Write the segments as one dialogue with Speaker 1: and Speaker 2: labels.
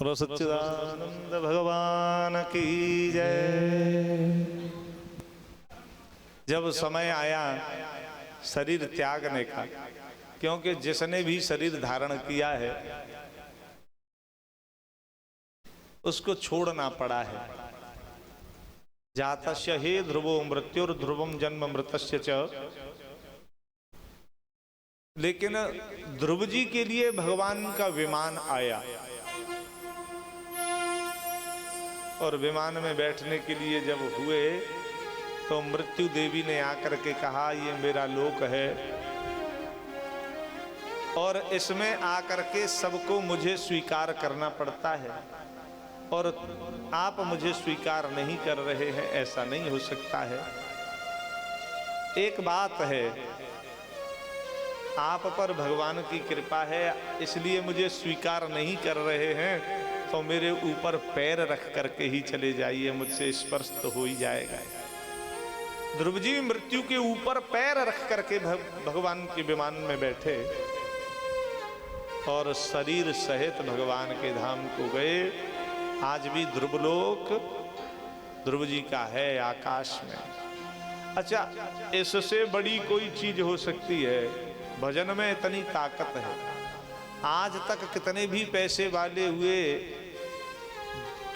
Speaker 1: बोलो सच्चिदानंद भगवान की जय। जब समय आया शरीर त्यागने का, क्योंकि जिसने भी शरीर धारण किया है उसको छोड़ना पड़ा है। जातस्य हे ध्रुवो मृत्युर्ध्रुवम जन्म मृतस्य च। लेकिन ध्रुव जी के लिए भगवान का विमान आया और विमान में बैठने के लिए जब हुए तो मृत्यु देवी ने आकर के कहा ये मेरा लोक है और इसमें आकर के सबको मुझे स्वीकार करना पड़ता है और आप मुझे स्वीकार नहीं कर रहे हैं, ऐसा नहीं हो सकता है। एक बात है, आप पर भगवान की कृपा है इसलिए मुझे स्वीकार नहीं कर रहे हैं, तो मेरे ऊपर पैर रख करके ही चले जाइए, मुझसे स्पर्श तो हो ही जाएगा। ध्रुव जी मृत्यु के ऊपर पैर रख करके भगवान के विमान में बैठे और शरीर सहित भगवान के धाम को गए। आज भी ध्रुवलोक ध्रुव जी का है आकाश में। अच्छा, इससे बड़ी कोई चीज हो सकती है? भजन में इतनी ताकत है। आज तक कितने भी पैसे वाले हुए,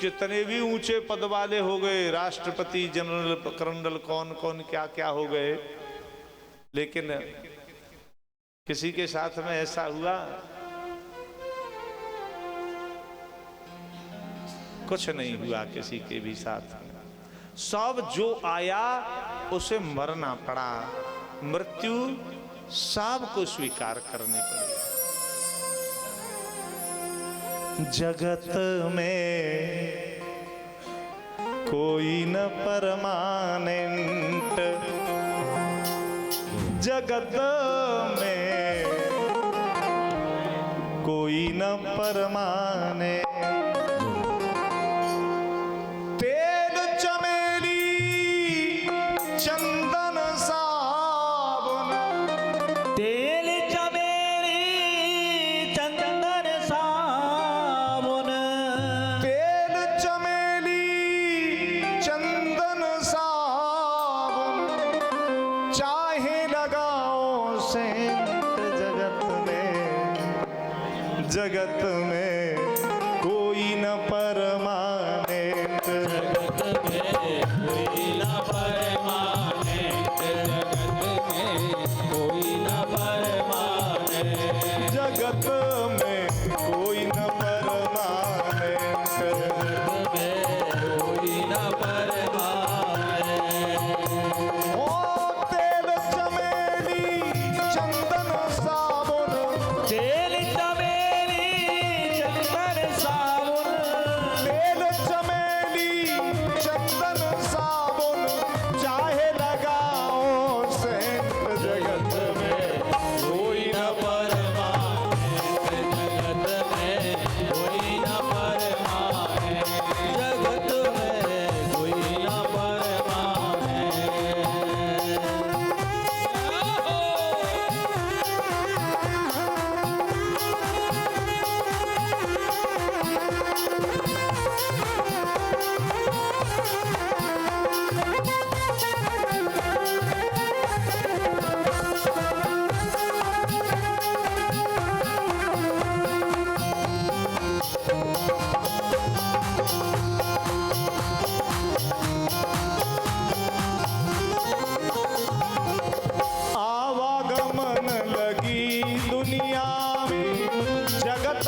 Speaker 1: कितने भी ऊंचे पद वाले हो गए, राष्ट्रपति, जनरल, कर्नल, कौन कौन क्या क्या हो गए, लेकिन किसी के साथ में ऐसा हुआ? कुछ नहीं हुआ किसी के भी साथ। सब जो आया उसे मरना पड़ा, मृत्यु सबको स्वीकार करनी पड़ी। जगत में कोई न परमानेंट, जगत में कोई न परमानेंट। जगत में कोई न परमानेंट, जगत में कोई न परमानेंट, जगत में कोई न परमानेंट, जगत में कोई न परमानेंट, जगत में कोई न परमानेंट। ओ तेल चमेली चंदन साबुन, तेल जगत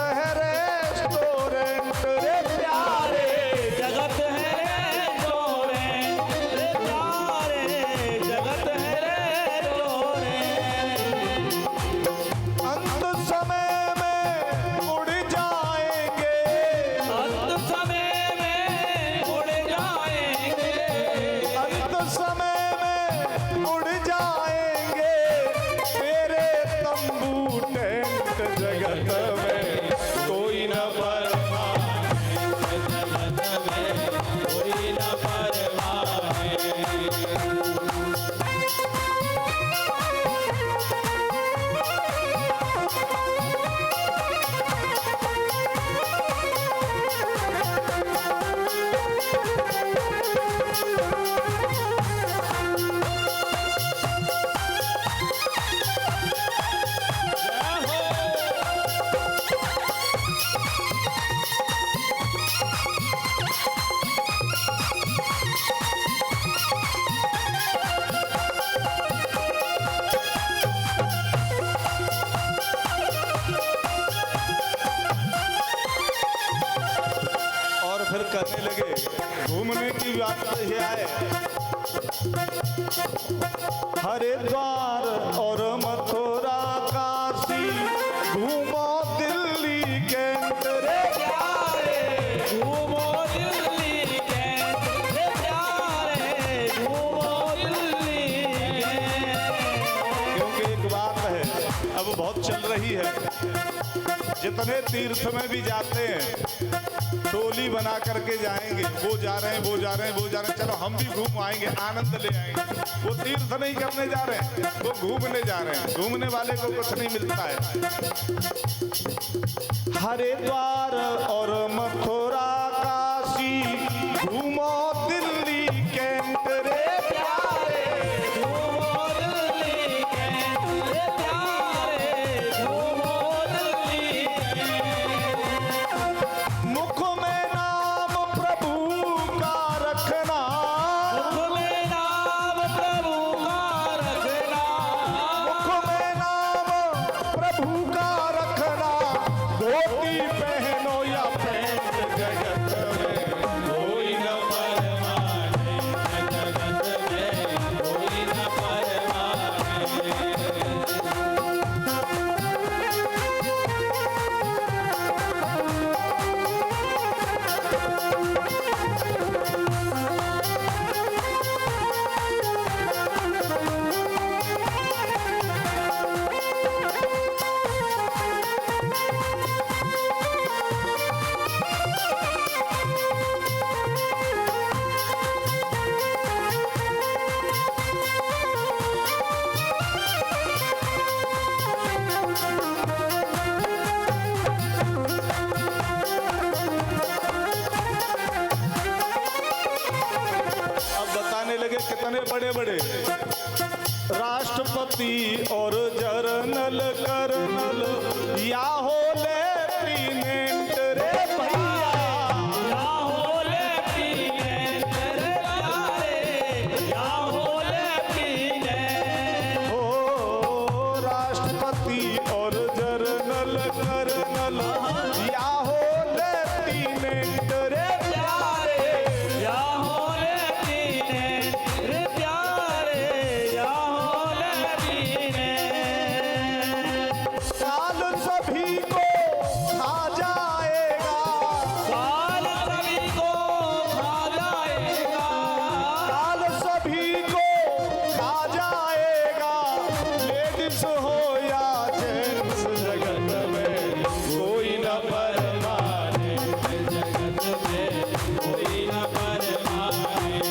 Speaker 1: है रेस्टोरेंट रे प्यारे, जगत है रेस्टोरेंट रे प्यारे, जगत है रेस्टोरेंट। अंत समय में उड़ जाएंगे, अंत समय में उड़ जाएंगे, अंत समय में उड़ जाएंगे तेरे तंबू टेंट, जगत में कोई न परवाने,
Speaker 2: जगत में कोई न परवाने।
Speaker 1: करने लगे। घूमने की बात ये आए, हरिद्वार और मथुरा काशी घूमो दिल्ली कैंट रे
Speaker 2: प्यारे, घूमो दिल्ली कैंट रे प्यारे, घूमो दिल्ली कैंट।
Speaker 1: क्योंकि एक बात है अब बहुत चल रही है, जितने तीर्थ में भी जाते हैं टोली बना करके जाएंगे, वो जा रहे हैं वो जा रहे हैं वो जा रहे हैं, चलो हम भी घूम आएंगे, आनंद ले आएंगे। वो तीर्थ नहीं करने जा रहे हैं, वो घूमने जा रहे हैं। घूमने वाले को कुछ नहीं मिलता है। हरिद्वार और मथुरा काशी घूमो दिल्ली कैंट रे
Speaker 2: प्यारे, घूमो दिल्ली कैंट रे प्यारे, घूमो दिल्ली कैंट।
Speaker 1: मुख में नाम प्रभु का रखना,
Speaker 2: मुख में नाम प्रभु का रखना,
Speaker 1: मुख में नाम प्रभु का रखना, धोती पहनो या पैंट जगत में कोई न
Speaker 2: परवाने, जगत में कोई न परवाने।
Speaker 1: लगे कितने बड़े बड़े राष्ट्रपति और जर्नल कर्नल या हो लेफ्टिनेंट रे भैया,
Speaker 2: या हो लेफ्टिनेंट रे प्यारे, या हो लेफ्टिनेंट।
Speaker 1: हो राष्ट्रपति और जर्नल कर्नल या हो लेफ्टिनेंट रे
Speaker 2: प्यारे, या हो लेफ्टिनेंट रे प्यारे, या हो लेफ्टिनेंट।
Speaker 1: साल सभी को खा जाएगा,
Speaker 2: साल सभी को खा जाएगा,
Speaker 1: साल सभी को खा जाएगा, लेडीज हो या जेंट्स जगत में कोई न परवाने,
Speaker 2: जगत में कोई न परवाने।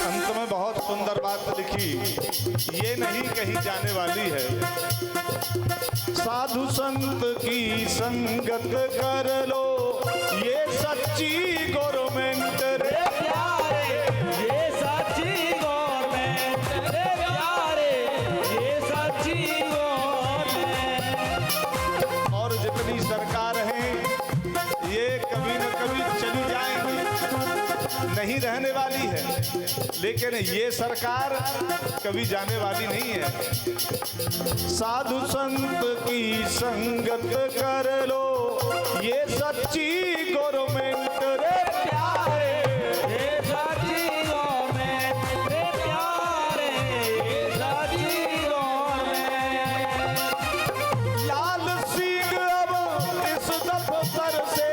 Speaker 1: अंत में बहुत सुंदर बात लिखी, ये नहीं कहीं जाने वाली है। साधु संत की संगत कर लो, ये सच्ची गवर्नमेंट रे
Speaker 2: प्यारे, ये सच्ची गवर्नमेंट रे प्यारे, ये सच्ची गवर्नमेंट।
Speaker 1: और जितनी सरकार है ये कभी न कभी चली जाएंगी, नहीं रहने वाली है, लेकिन ये सरकार कभी जाने वाली नहीं है। साधु संत की संगत कर लो, ये सच्ची गवर्नमेंट रे प्यारे,
Speaker 2: ये सच्ची गवर्नमेंट रे प्यारे, ये सच्ची गवर्नमेंट।
Speaker 1: लाल सिंह अब इस दफ्तर से,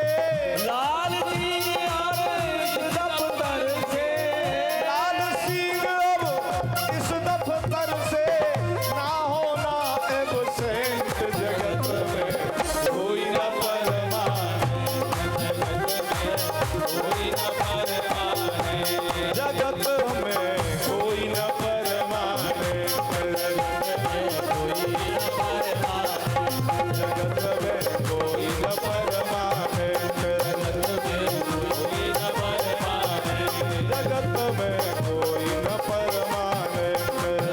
Speaker 2: लाल सिंह अब इस दफ्तर से,
Speaker 1: लाल सिंह अब इस दफ्तर से ना होना एबसेंट जगत में कोई न जगत में कोई न परमाने, जगत में कोई न परमाने, जगत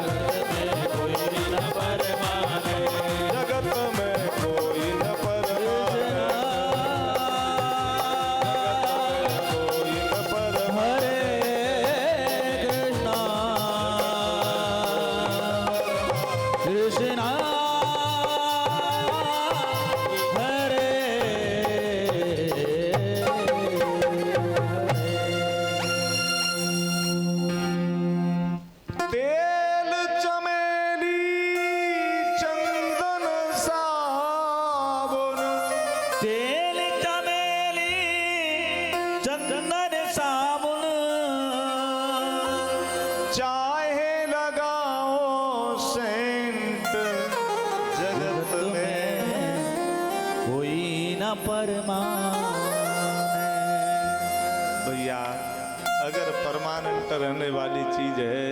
Speaker 1: में कोई न परमाने, जगत में कोई न परमाने, कोई न परमाने।
Speaker 2: कृष्णा हरे
Speaker 1: तेल चमेली चंदन साबुन,
Speaker 2: तेल चमेली चंदन साबुन,
Speaker 1: चाहे लगाओ सेंट जगत में
Speaker 2: कोई न परमाने।
Speaker 1: भैया अगर परमानेंट रहने वाली चीज है,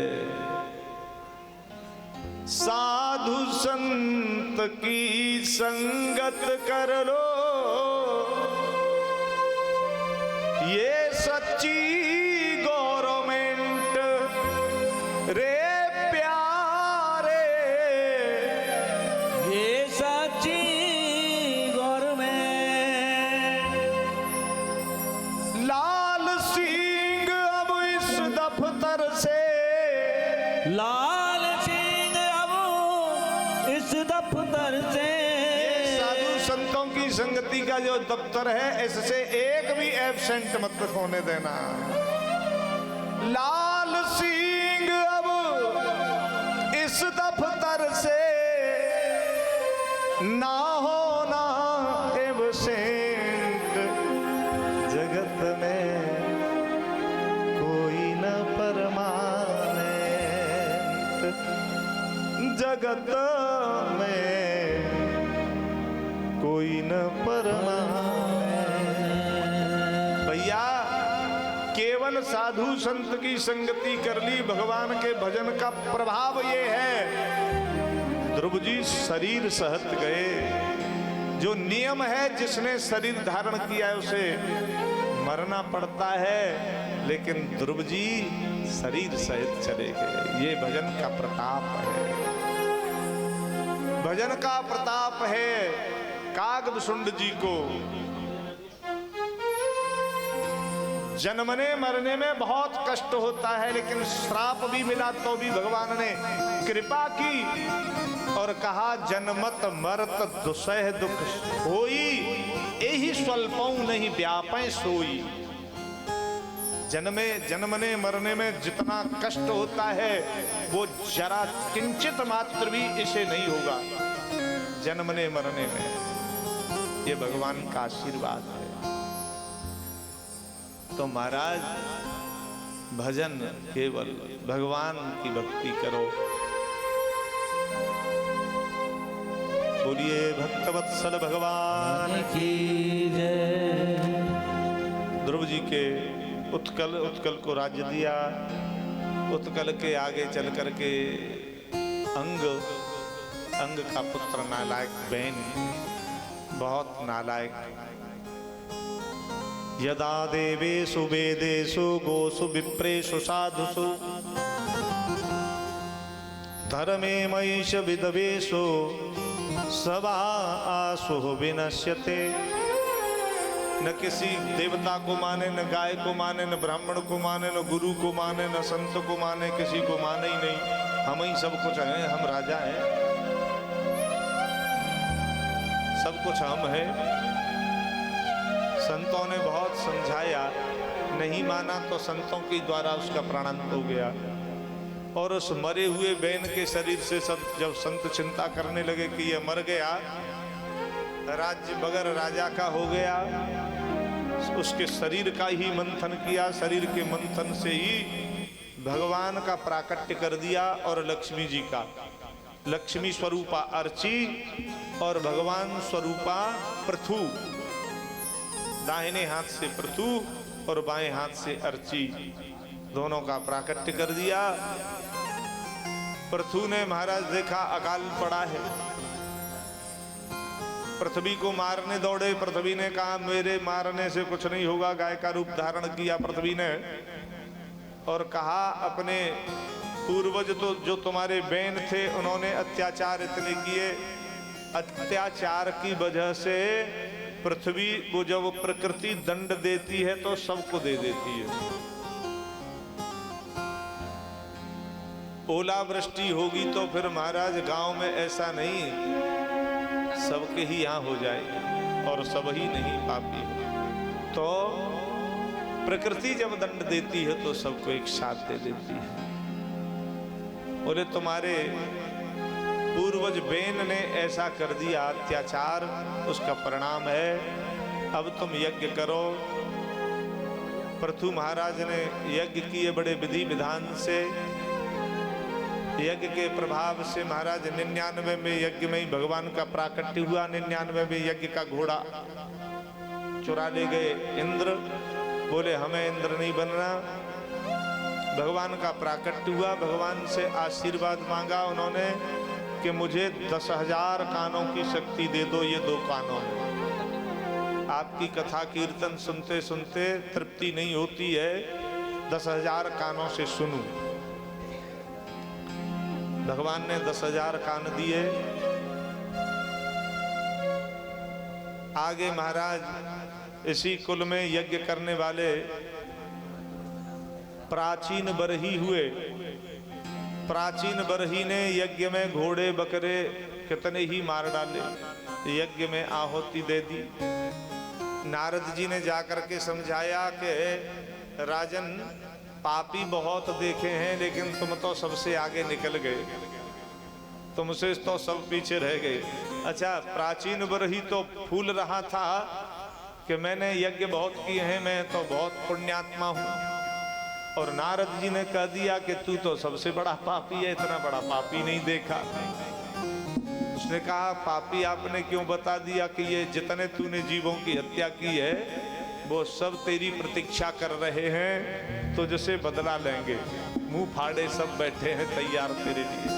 Speaker 1: साधु संत की संगत कर लो, ये सच्ची गवर्नमेंट रे प्यारे,
Speaker 2: ये सच्ची गवर्नमेंट।
Speaker 1: लाल सिंह अब इस दफ्तर से,
Speaker 2: लाल सिंह अब इस दफ्तर से,
Speaker 1: साधु संतों की संगति का जो दफ्तर है, इससे एक भी एब्सेंट मत होने देना। लाल सिंह अब इस दफ्तर से ना होना एब्सेंट जगत में कोई न परमानेंट, जगत में कोई न परमानेंट। भैया केवल साधु संत की संगति कर ली, भगवान के भजन का प्रभाव ये है। ध्रुव जी शरीर सहत गए, जो नियम है, जिसने शरीर धारण किया है उसे मरना पड़ता है, लेकिन ध्रुव जी शरीर सहित चले गए। ये भजन का प्रताप है, भजन का प्रताप है। कागभूषुंड जी को जन्मने मरने में बहुत कष्ट होता है, लेकिन श्राप भी मिला तो भी भगवान ने कृपा की और कहा जन्मत मरत दुसह दुख होई, यही स्वल्पौ नहीं व्यापै सोई। जन्मने मरने में जितना कष्ट होता है वो जरा किंचित मात्र भी इसे नहीं होगा जन्मने मरने में। ये भगवान का आशीर्वाद है। तो महाराज भजन केवल भगवान की भक्ति करो। बोलिए भक्तवत्सल भगवान
Speaker 2: की जय।
Speaker 1: ध्रुव जी के उत्कल को राज्य दिया। उत्कल के आगे चल करके अंग का पुत्र नालायक बैन, बहुत नालायक। यदा देवेषु वेदेषु गोषु विप्रेषु साधुषु धर्मे मयीश विदवेषु सवा आसु विनश्यते। न किसी देवता को माने, न गाय को माने, न ब्राह्मण को माने, न गुरु को माने, न संत को माने, किसी को माने ही नहीं। हम ही सब कुछ हैं, हम राजा हैं, सब कुछ हम हैं। संतों ने बहुत समझाया, नहीं माना तो संतों के द्वारा उसका प्राणांत हो गया। और उस मरे हुए बैन के शरीर से सब जब संत चिंता करने लगे कि ये मर गया, राज्य बगैर राजा का हो गया, उसके शरीर का ही मंथन किया, शरीर के मंथन से ही भगवान का प्राकट्य कर दिया। और लक्ष्मी जी का, लक्ष्मी स्वरूपा अर्ची और भगवान स्वरूपा पृथु, दाहिने हाथ से पृथु और बाएं हाथ से अर्ची, दोनों का प्राकट्य कर दिया। पृथु ने महाराज देखा अकाल पड़ा है, पृथ्वी को मारने दौड़े। पृथ्वी ने कहा मेरे मारने से कुछ नहीं होगा। गाय का रूप धारण किया पृथ्वी ने और कहा अपने पूर्वज तो जो तुम्हारे बैन थे उन्होंने अत्याचार इतने किए, अत्याचार की वजह से पृथ्वी को जब प्रकृति दंड देती है तो सबको दे देती है। ओलावृष्टि होगी तो फिर महाराज गांव में ऐसा नहीं सबके ही यहाँ हो जाए और सब ही नहीं पापी हो। तो प्रकृति जब दंड देती है तो सबको एक साथ दे देती है। बोले तुम्हारे पूर्वज बैन ने ऐसा कर दिया अत्याचार, उसका परिणाम है, अब तुम यज्ञ करो। पृथु महाराज ने यज्ञ किए बड़े विधि विधान से। यज्ञ के प्रभाव से महाराज 99 में यज्ञ में ही भगवान का प्राकट्य हुआ। 99 में यज्ञ का घोड़ा चुरा ले गए इंद्र, बोले हमें इंद्र नहीं बनना। भगवान का प्राकट्य हुआ, भगवान से आशीर्वाद मांगा उन्होंने कि मुझे 10,000 कानों की शक्ति दे दो, ये 2 कानों में। आपकी कथा कीर्तन सुनते सुनते तृप्ति नहीं होती है, 10,000 कानों से सुनूं। भगवान ने 10,000 कान दिए। आगे महाराज इसी कुल में यज्ञ करने वाले प्राचीन बरही हुए। प्राचीन बरही ने यज्ञ में घोड़े बकरे कितने ही मार डाले, यज्ञ में आहुति दे दी। नारद जी ने जाकर के समझाया कि राजन पापी बहुत देखे हैं लेकिन तुम तो सबसे आगे निकल गए, तुमसे तो सब पीछे रह गए। अच्छा, प्राचीन बरही तो फूल रहा था कि मैंने यज्ञ बहुत किए हैं, मैं तो बहुत पुण्यात्मा हूँ। और नारद जी ने कह दिया कि तू तो सबसे बड़ा पापी है, इतना बड़ा पापी नहीं देखा। उसने कहा पापी आपने क्यों बता दिया कि ये जितने तूने जीवों की हत्या की है वो सब तेरी प्रतीक्षा कर रहे हैं, तो जैसे बदला लेंगे, मुंह फाड़े सब बैठे हैं तैयार तेरे लिए।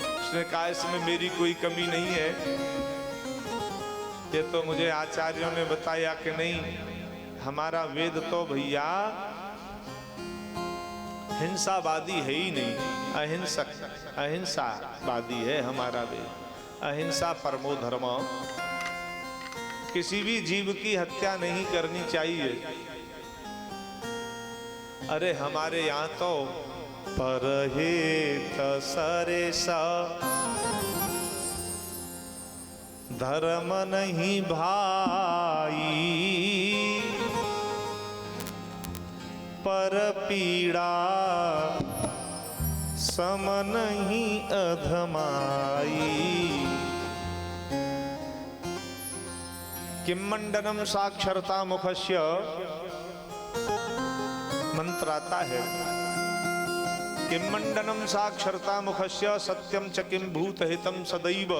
Speaker 1: उसने कहा इसमें मेरी कोई कमी नहीं है, ये तो मुझे आचार्यों ने बताया कि नहीं, हमारा वेद तो भैया हिंसावादी है ही नहीं, अहिंसक अहिंसावादी है हमारा वेद। अहिंसा परमो धर्म, किसी भी जीव की हत्या नहीं करनी चाहिए। अरे हमारे यहाँ तो परहित सरेसा धर्म नहीं भाई, पर पीड़ा सम नहीं अधमाई। किम मंडनम साक्षरता मुखस्य मंत्र आता है। किम मंडनम साक्षरता मुखस्य सत्यम च किम भूत हितम सदैव,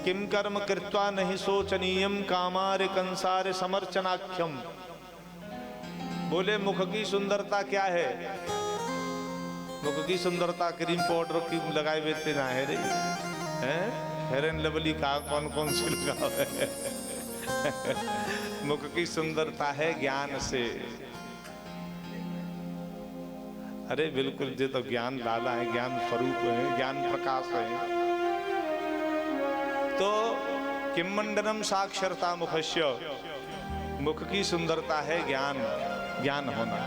Speaker 1: किम कर्म कृत्वा नहीं शोचनीयम कामारे कंसारे समर्चनाख्यम। बोले मुख की सुंदरता क्या है? मुख की सुंदरता क्रीम पाउडर की लगाए बेते ना है रे, हैं? फेयर एंड लवली का कौन कौन से लगाओ है? मुख की सुंदरता है ज्ञान से। अरे बिल्कुल, ये तो ज्ञान लाला है, ज्ञान स्वरूप है, ज्ञान प्रकाश है। तो किम मंडनम साक्षरता मुखस्य, मुख की सुंदरता है ज्ञान, ज्ञान होना।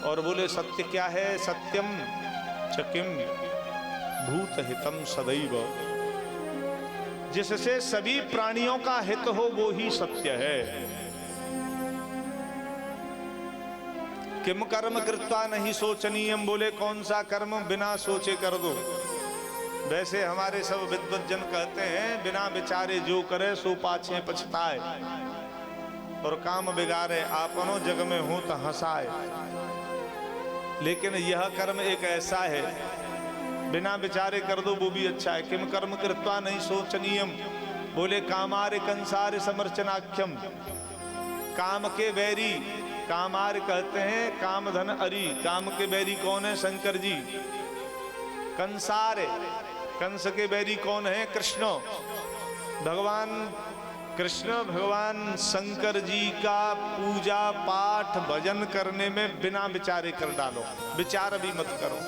Speaker 1: और बोले सत्य क्या है? सत्यम च किम भूत हितम सदैव, जिससे सभी प्राणियों का हित हो वो ही सत्य है। किम कर्म कृत्वा नहीं सोचनीयम, बोले कौन सा कर्म बिना सोचे कर दो। वैसे हमारे सब विद्वज्जन कहते हैं बिना विचारे जो करे सो पाछे पछताए, और काम बिगाड़े आपनो जग में हो तो हंसाए। लेकिन यह कर्म एक ऐसा है बिना विचारे कर दो वो भी अच्छा है। किम कर्म कृत्वा नहीं सोचनीयम, बोले कामारे कंसारे समर्चनाख्यम, काम के बैरी, कामार कहते हैं काम धन अरी, काम के बैरी कौन है? शंकर जी। कंसारे, कंस के बैरी कौन है? कृष्ण। भगवान कृष्ण भगवान शंकर जी का पूजा पाठ भजन करने में बिना विचारे कर डालो, विचार भी मत करो।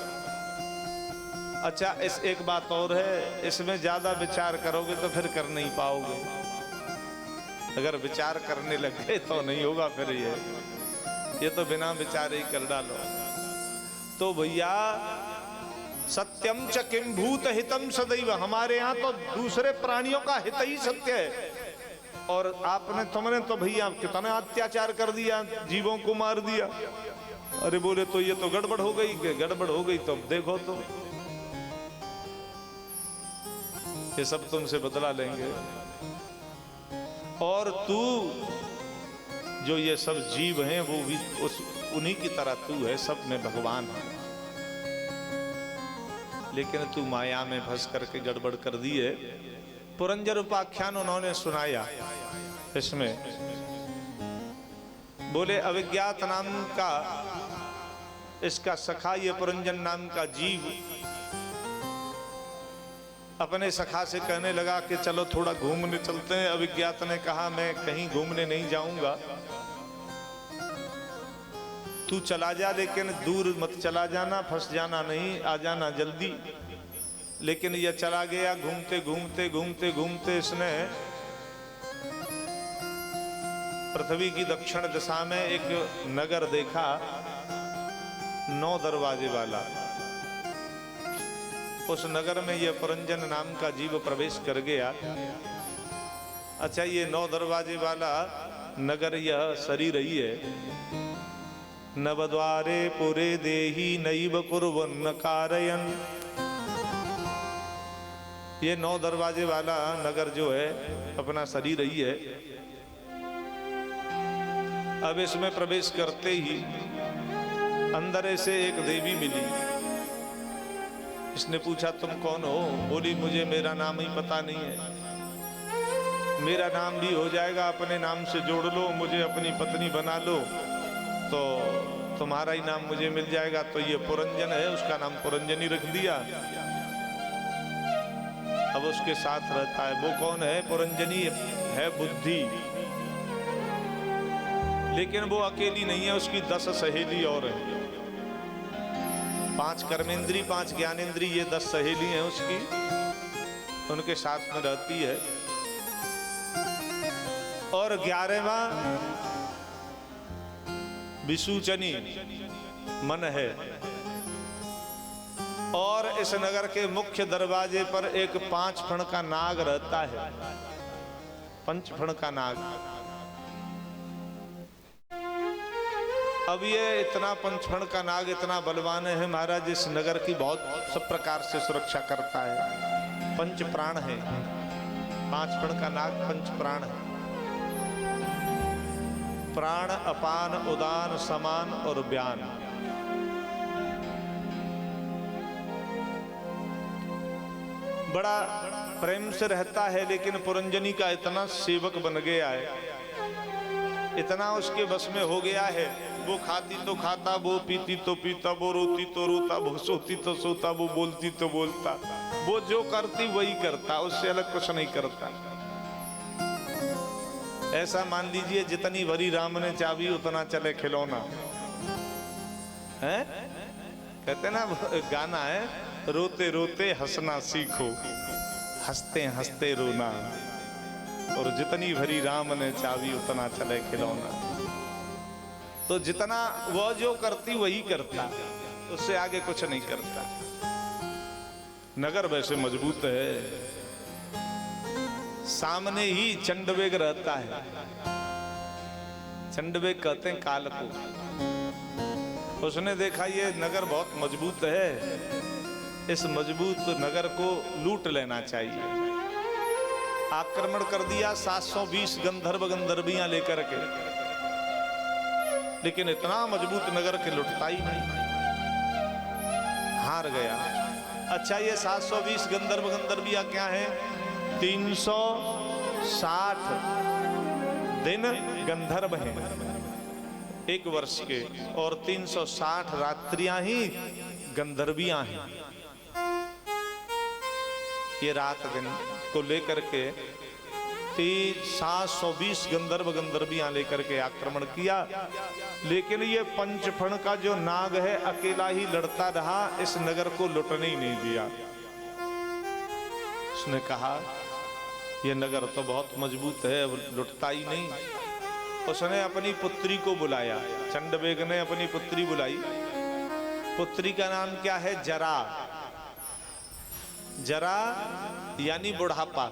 Speaker 1: अच्छा, इस एक बात और है, इसमें ज्यादा विचार करोगे तो फिर कर नहीं पाओगे। अगर विचार करने लगे तो नहीं होगा फिर ये तो बिना विचारे ही कर डालो। तो भैया सत्यम च किम भूत हितम सदैव, हमारे यहाँ तो दूसरे प्राणियों का हित ही सत्य है। और तुमने तो भैया कितना अत्याचार कर दिया, जीवों को मार दिया। अरे बोले तो ये तो गड़बड़ हो गई। गड़बड़ हो गई तो देखो तो ये सब तुमसे बदला लेंगे। और तू जो ये सब जीव हैं वो भी उन्हीं की तरह तू है, सब में भगवान है। लेकिन तू माया में फंस करके गड़बड़ कर दी है। पुरंजर उपाख्यान उन्होंने सुनाया इसमें, बोले अविज्ञात नाम का इसका सखा, ये पुरंजन नाम का जीव अपने सखा से कहने लगा कि चलो थोड़ा घूमने चलते हैं। अविज्ञात ने कहा मैं कहीं घूमने नहीं जाऊंगा, तू चला जा, लेकिन दूर मत चला जाना, फंस जाना नहीं, आ जाना जल्दी। लेकिन यह चला गया। घूमते घूमते घूमते घूमते इसने पृथ्वी की दक्षिण दिशा में एक नगर देखा, 9 दरवाजे वाला। उस नगर में यह पुरंजन नाम का जीव प्रवेश कर गया। अच्छा, ये 9 दरवाजे वाला नगर यह शरीर ही है। नवद्वारे पुरे देही नैव कुर्वन्न कारयन्, ये 9 दरवाजे वाला नगर जो है अपना शरीर ही है। अब इसमें प्रवेश करते ही अंदर से एक देवी मिली। इसने पूछा तुम कौन हो? बोली मुझे मेरा नाम ही पता नहीं है। मेरा नाम भी हो जाएगा, अपने नाम से जोड़ लो, मुझे अपनी पत्नी बना लो तो तुम्हारा ही नाम मुझे मिल जाएगा। तो ये पुरंजन है, उसका नाम पुरंजनी रख दिया। अब उसके साथ रहता है। वो कौन है? पुरंजनी है बुद्धि। लेकिन वो अकेली नहीं है, उसकी 10 सहेली और है। 5 कर्मेंद्री, 5 ज्ञानेंद्री, ये 10 सहेली हैं उसकी, उनके साथ में रहती है। और 11वां विसूचनी मन है। और इस नगर के मुख्य दरवाजे पर एक 5 फण का नाग रहता है। 5 फण का नाग। अब ये इतना 5 फण का नाग इतना बलवान है महाराज, इस नगर की बहुत सब प्रकार से सुरक्षा करता है। 5 प्राण है। 5 फण का नाग 5 प्राण है। प्राण, अपान, उदान, समान और व्यान। बड़ा प्रेम से रहता है, लेकिन पुरंजनी का इतना सेवक बन गया है, इतना उसके बस में हो गया है। वो खाती तो खाता, वो पीती तो पीता, वो रोती तो रोता, वो सोती तो सोता, वो बोलती तो बोलता, वो जो करती वही करता, उससे अलग कुछ नहीं करता। ऐसा मान लीजिए जितनी भरी राम ने चाबी उतना चले खिलौना है। कहते ना गाना है, रोते रोते हंसना सीखो, हंसते हंसते रोना। और जितनी भरी राम ने चाबी उतना चले खिलौना। तो जितना वो जो करती वही करता, उससे आगे कुछ नहीं करता। नगर वैसे मजबूत है, सामने ही चंडवेग रहता है। चंडवेग कहते हैं काल को। उसने देखा ये नगर बहुत मजबूत है, इस मजबूत नगर को लूट लेना चाहिए। आक्रमण कर दिया 720 गंधर्व गंधर्वियां लेकर के, लेकिन इतना मजबूत नगर के लुटता ही नहीं, हार गया। अच्छा, ये 720 गंधर्व गंधर्वियां क्या है? 360 दिन गंधर्व हैं एक वर्ष के, और 360 रात्रियां ही गंधर्वियां हैं। ये रात दिन को लेकर के 720 गंधर्व गंधर्वियां लेकर के आक्रमण किया, लेकिन ये पंचफण का जो नाग है अकेला ही लड़ता रहा, इस नगर को लुटने ही नहीं दिया। उसने कहा ये नगर तो बहुत मजबूत है, अब लुटता ही नहीं। उसने अपनी पुत्री को बुलाया, चंडवेग ने अपनी पुत्री बुलाई। पुत्री का नाम क्या है? जरा। जरा यानी बुढ़ापा।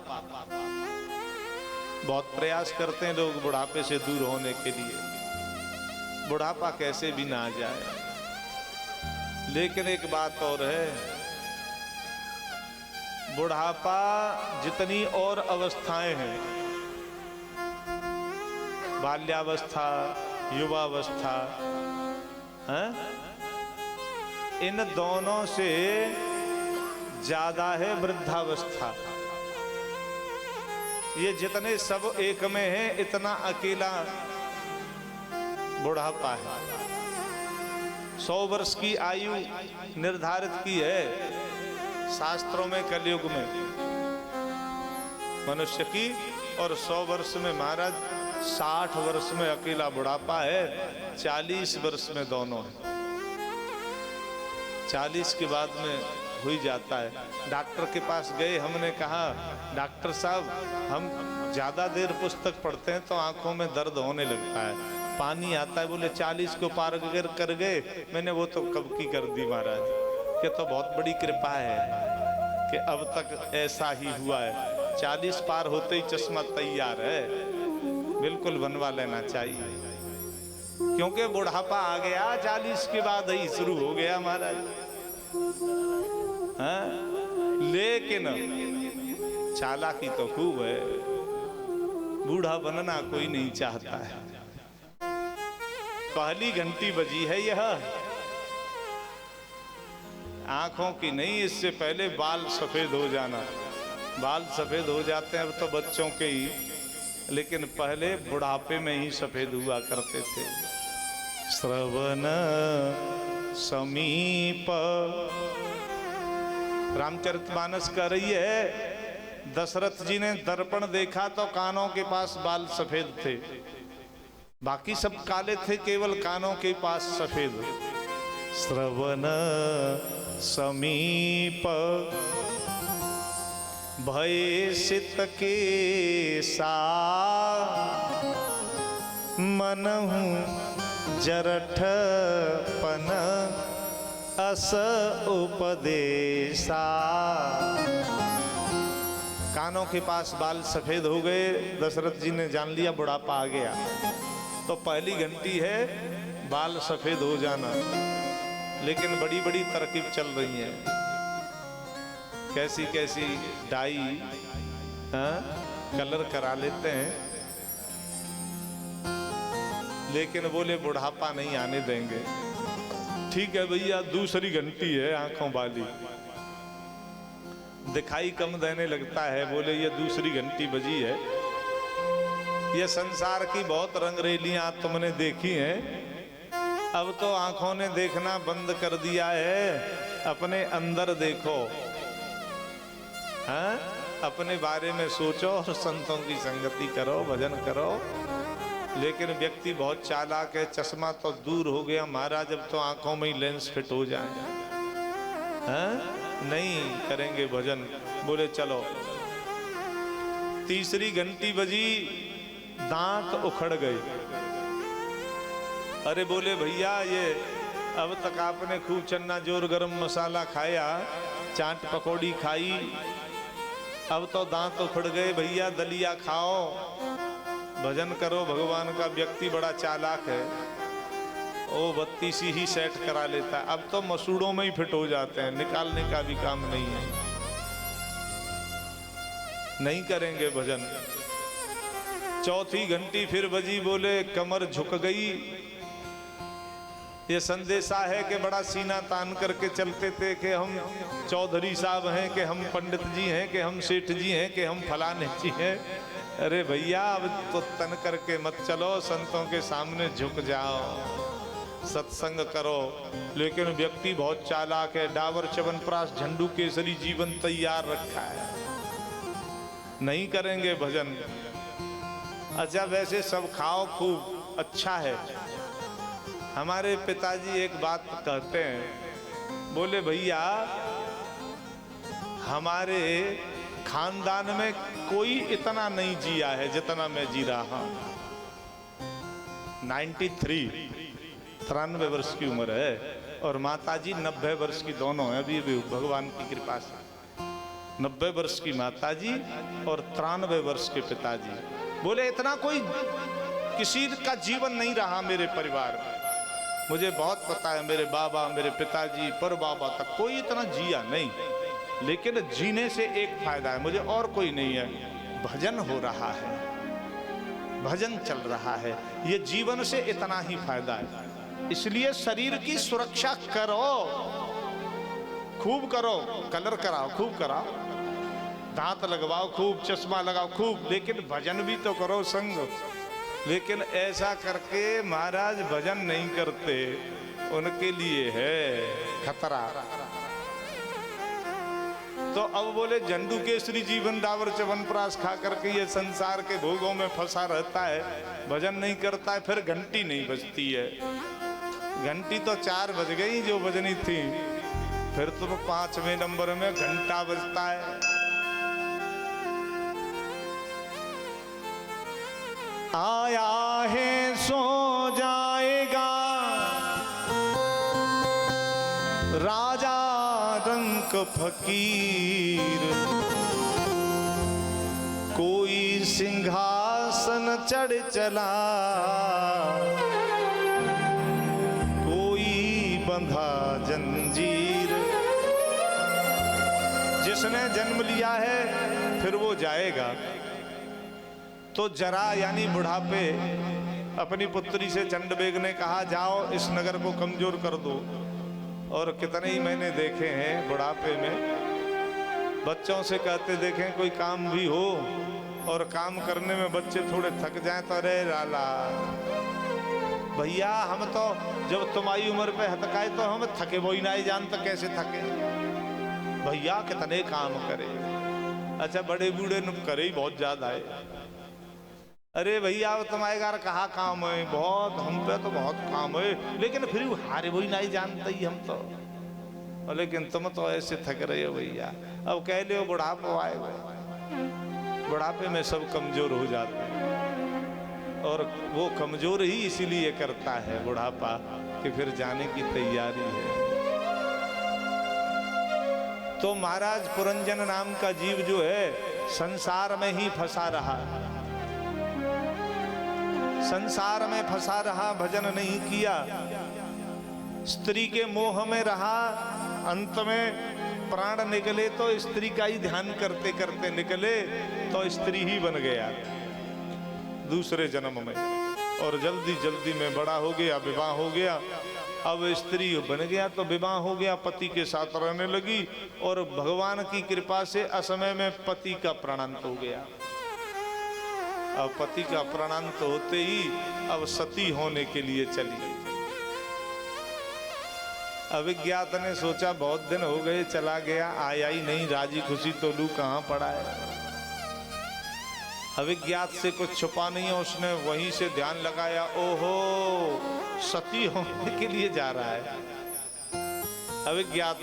Speaker 1: बहुत प्रयास करते हैं लोग बुढ़ापे से दूर होने के लिए, बुढ़ापा कैसे भी ना आ जाए। लेकिन एक बात और है, बुढ़ापा जितनी और अवस्थाएं हैं, बाल्यावस्था, युवावस्था, इन दोनों से ज्यादा है वृद्धावस्था। ये जितने सब एक में है, इतना अकेला बुढ़ापा है। 100 वर्ष की आयु निर्धारित की है शास्त्रों में कलयुग में मनुष्य की, और 100 वर्ष में महाराज 60 वर्ष में अकेला बुढ़ापा है, 40 वर्ष में दोनों है। 40 के बाद में हो ही जाता है। डॉक्टर के पास गए, हमने कहा डॉक्टर साहब हम ज्यादा देर पुस्तक पढ़ते हैं तो आंखों में दर्द होने लगता है, पानी आता है। बोले 40 को पार कर गए। मैंने वो तो कब की कर दी महाराज, कि तो बहुत बड़ी कृपा है कि अब तक ऐसा ही हुआ है। 40 पार होते ही चश्मा तैयार है, बिल्कुल बनवा लेना चाहिए, क्योंकि बुढ़ापा आ गया 40 के बाद ही शुरू हो गया महाराज। लेकिन चालाकी तो खूब है, बूढ़ा बनना कोई नहीं चाहता है। पहली घंटी बजी है यह, आंखों की नहीं, इससे पहले बाल सफेद हो जाना। बाल सफेद हो जाते हैं अब तो बच्चों के ही, लेकिन पहले बुढ़ापे में ही सफेद हुआ करते थे। श्रवण समीप, रामचरितमानस कह रही है, दशरथ जी ने दर्पण देखा तो कानों के पास बाल सफेद थे, बाकी सब काले थे, केवल कानों के पास सफेद। श्रवण समीप भय सित के सा, मनहु जरठपन अस उपदेशा। कानों के पास बाल सफेद हो गए, दशरथ जी ने जान लिया बुढ़ापा आ गया। तो पहली घंटी है बाल सफेद हो जाना, लेकिन बड़ी बड़ी तरकीब चल रही है, कैसी कैसी डाई कलर करा लेते हैं, लेकिन बोले बुढ़ापा नहीं आने देंगे। ठीक है भैया, दूसरी घंटी है आंखों वाली, दिखाई कम देने लगता है, बोले ये दूसरी घंटी बजी है। ये संसार की बहुत रंगरेलियां तुमने देखी हैं, अब तो आंखों ने देखना बंद कर दिया है, अपने अंदर देखो, हाँ? अपने बारे में सोचो और संतों की संगति करो, भजन करो। लेकिन व्यक्ति बहुत चालाक है, चश्मा तो दूर हो गया महाराज, अब तो आंखों में ही लेंस फिट हो जाए, हाँ? नहीं करेंगे भजन। बोले चलो तीसरी घंटी बजी, दांत उखड़ गए। अरे बोले भैया ये अब तक आपने खूब चन्ना जोर गरम मसाला खाया, चाट पकौड़ी खाई, अब तो दांत उखड़ गए भैया, दलिया खाओ, भजन करो भगवान का। व्यक्ति बड़ा चालाक है, वो 32 ही सेट करा लेता है। अब तो मसूड़ों में ही फिट हो जाते हैं, निकालने का भी काम नहीं है। नहीं करेंगे भजन। चौथी घंटी फिर बजी, बोले कमर झुक गई। ये संदेशा है कि बड़ा सीना तान करके चलते थे कि हम चौधरी साहब हैं, कि हम पंडित जी हैं, कि हम सेठ जी हैं, कि हम फलाने जी हैं। अरे भैया अब तो तन करके मत चलो, संतों के सामने झुक जाओ, सत्संग करो। लेकिन व्यक्ति बहुत चालाक है, डाबर च्यवनप्राश झंडू केसरी जीवन तैयार रखा है, नहीं करेंगे भजन। अच्छा वैसे सब खाओ खूब, अच्छा है। हमारे पिताजी एक बात कहते हैं, बोले भैया हमारे खानदान में कोई इतना नहीं जिया है जितना मैं जी रहा हूं। 93 वर्ष की उम्र है और माताजी 90 वर्ष की, दोनों हैं अभी भी भगवान की कृपा से। 90 वर्ष की माताजी और 93 वर्ष के पिताजी। बोले इतना कोई किसी का जीवन नहीं रहा मेरे परिवार में। मुझे बहुत पता है, मेरे बाबा, मेरे पिताजी, पर बाबा तक कोई इतना जिया नहीं। लेकिन जीने से एक फायदा है मुझे, और कोई नहीं है, भजन हो रहा है, भजन चल रहा है, ये जीवन से इतना ही फायदा है। इसलिए शरीर की सुरक्षा करो, खूब करो, कलर कराओ, खूब कराओ, दांत लगवाओ खूब, चश्मा लगाओ खूब, लेकिन भजन भी तो करो संग। लेकिन ऐसा करके महाराज भजन नहीं करते, उनके लिए है खतरा। तो अब बोले झंडू केसरी जीवन डाबर च्यवनप्राश खा करके ये संसार के भोगों में फंसा रहता है, भजन नहीं करता है, फिर घंटी नहीं बजती है। घंटी तो 4 बज गई जो बजनी थी, फिर तो 5वें नंबर में घंटा बजता है। आया है सो जाएगा राजा रंक फकीर, कोई सिंहासन चढ़ चला, कोई बंधा जंजीर। जिसने जन्म लिया है फिर वो जाएगा। तो जरा यानी बुढ़ापे अपनी पुत्री से चंडबेग ने कहा जाओ इस नगर को कमजोर कर दो। और कितने ही मैंने देखे हैं बुढ़ापे में बच्चों से कहते देखें कोई काम भी हो और काम करने में बच्चे थोड़े थक जाएं तो अरे लाला भैया हम तो जब तुम्हारी उम्र पे हतकाए तो हम थके वो ही नहीं जानते कैसे थके भैया, कितने काम करे। अच्छा बड़े बूढ़े करे ही बहुत ज्यादा है। अरे भैया अब तुम्हारे घर कहाँ काम है, बहुत हम पे तो बहुत काम है, लेकिन फिर हारे वही नहीं जानते ही हम तो। लेकिन तुम तो ऐसे थक रहे हो भैया। अब कह ले बुढ़ापा आएगा, बुढ़ापे में सब कमजोर हो जाते हैं और वो कमजोर ही इसीलिए करता है बुढ़ापा कि फिर जाने की तैयारी है। तो महाराज पुरंजन नाम का जीव जो है संसार में ही फंसा रहा, संसार में फंसा रहा, भजन नहीं किया, स्त्री के मोह में रहा, अंत में प्राण निकले तो स्त्री का ही ध्यान करते करते निकले तो स्त्री ही बन गया दूसरे जन्म में, और जल्दी जल्दी में बड़ा हो गया, विवाह हो गया। अब स्त्री बन गया तो विवाह हो गया, पति के साथ रहने लगी और भगवान की कृपा से असमय में पति का प्राणांत हो गया। अब पति का प्राणांत होते ही अब सती होने के लिए चली गई। अभिज्ञात ने सोचा बहुत दिन हो गए चला गया, आया ही नहीं, राजी खुशी तो लू कहाँ पड़ा है। अभिज्ञात से कुछ छुपा नहीं है, उसने वहीं से ध्यान लगाया, ओहो सती होने के लिए जा रहा है। अविज्ञात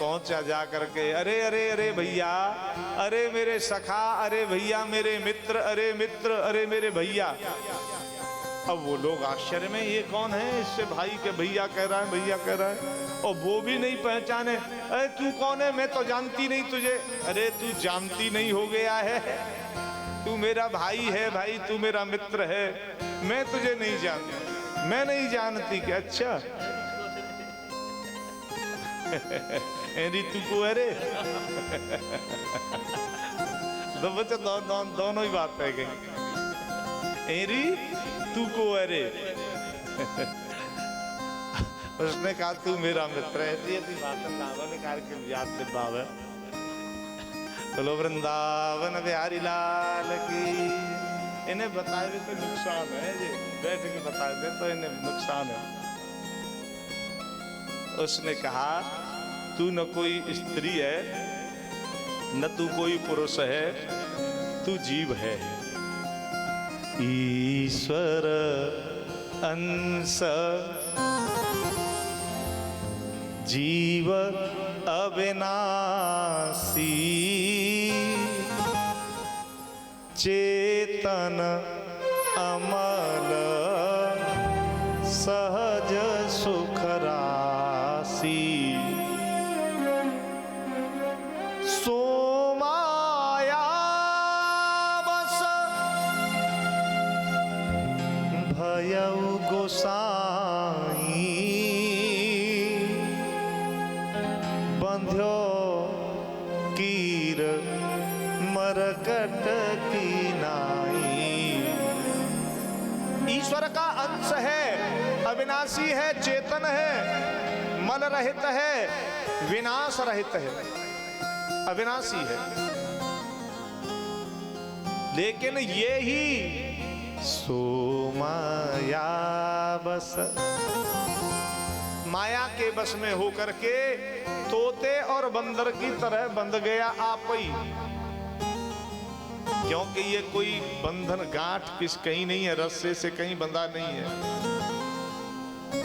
Speaker 1: पहुंचा जा करके, अरे अरे अरे भैया, अरे मेरे सखा, अरे भैया मेरे मित्र, अरे मित्र, अरे मेरे भैया। अब वो लोग आश्चर्य में, ये कौन है, इससे भाई के भैया कह रहा है, भैया कह रहा है, और वो भी नहीं पहचाने। अरे तू कौन है, मैं तो जानती नहीं तुझे। अरे तू जानती नहीं हो गया है, तू मेरा भाई है, भाई तू मेरा मित्र है, मैं तुझे नहीं जानती, मैं नहीं जानती कि अच्छा एरी तू को अरे तो बच्चे दोनों ही बात है गई, एरी तू को अरे उसने कहा तू मेरा मित्र है, ऐसी बात ने कहा कि याद से बाब है। बोलो वृंदावन बिहारी लाल की। इन्हें बताए भी तो नुकसान है, ये बैठ के बताए दे तो इन्हें नुकसान है। उसने कहा तू न कोई स्त्री है, न तू कोई पुरुष है, तू जीव है, ईश्वर अंश जीव अविनाशी, चेतन अमल सहज सुख राशि, सोमाया बस भयउ गोसाई, बंध्यो कीर मरकट की नाई। ईश्वर का अंश है, अविनाशी है, चेतन है, मल रहित है, विनाश रहित है, अविनाशी है। लेकिन ये ही सोमाया बस, माया के बस में होकर के तोते और बंदर की तरह बंध गया आप ही। क्योंकि ये कोई बंधन गांठ किस कहीं नहीं है, रस्से से कहीं बंधा नहीं है।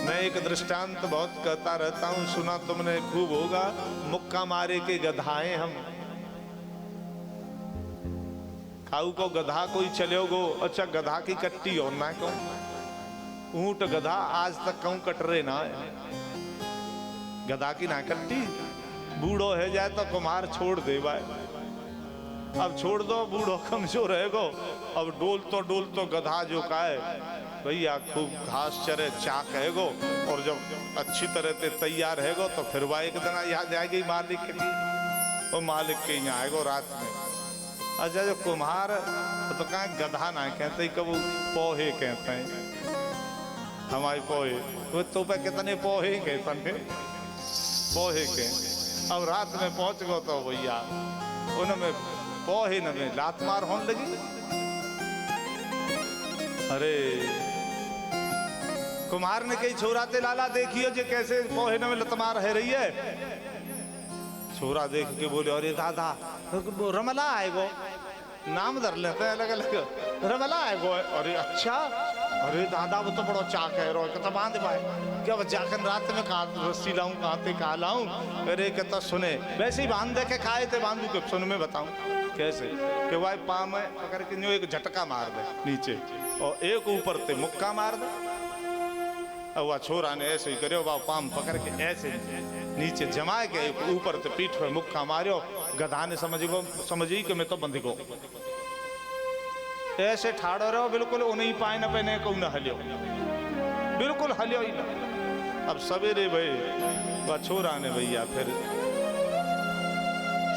Speaker 1: मैं एक दृष्टांत बहुत कहता रहता हूं, सुना तुमने खूब होगा, मुक्का मारे के गधाएं हम। खाऊ को गधा कोई चले गो, अच्छा गधा की कट्टी और ना कहूं, ऊंट गधा आज तक कहूं कटरे ना है, गधा की ना कट्टी। बूढ़ो है जाए तो कुमार छोड़ दे भाई, अब छोड़ दो, बूढ़ो कमजोर रहेगो। अब डोल तो गधा जो का है भैया खूब घास चरे चाक हैगो, और जब अच्छी तरह से तैयार हैगो तो फिर वह एक दिन याद आएगी मालिक के, वो मालिक के यहाँ आएगो रात में। अच्छा जो कुम्हार तो कहा गधा ना कहते, कब पोहे कहते हैं, हमारे पोहे, वो तो पे कितने पोहे कहते हैं, पोहे के। अब रात में पहुंच गो तो भैया उनमें पोहे न में लात मार होने लगी। अरे कुम्हार ने कही छोराते लाला देखियो जे कैसे पोहे न में लतमार है रही है। छोरा देख के बोले अरे दादा रमला आएगो, नाम धर लेते हैं अलग अलग, रमला आएगो। अरे अच्छा, अरे दादा वो तो बड़ो चाक है, रो कहता बांध पाए क्या, जाकर रात में कहा रस्सी लाऊं, कहाते कहा लाऊं। अरे कहता सुने वैसे ही बांध दे के खाए थे, बांधू के सुन में बताऊं कैसे, कि भाई पाँव में पकड़ के जो एक झटका मार दे नीचे और एक ऊपर से मुक्का मार दे। अब वह छोरा ने ऐसे ही करो, वह पाँव पकड़ के ऐसे नीचे जमा के ऊपर से पीठ पर मुक्का मारो। गधा ने समझी कि मैं तो बंधी को ऐसे ठाड़ो रहो, बिल्कुल उन्हीं पाए न पहने को न हलियो, बिल्कुल हलियो ही ना। अब सवेरे भाई वह छोरा ने भैया फिर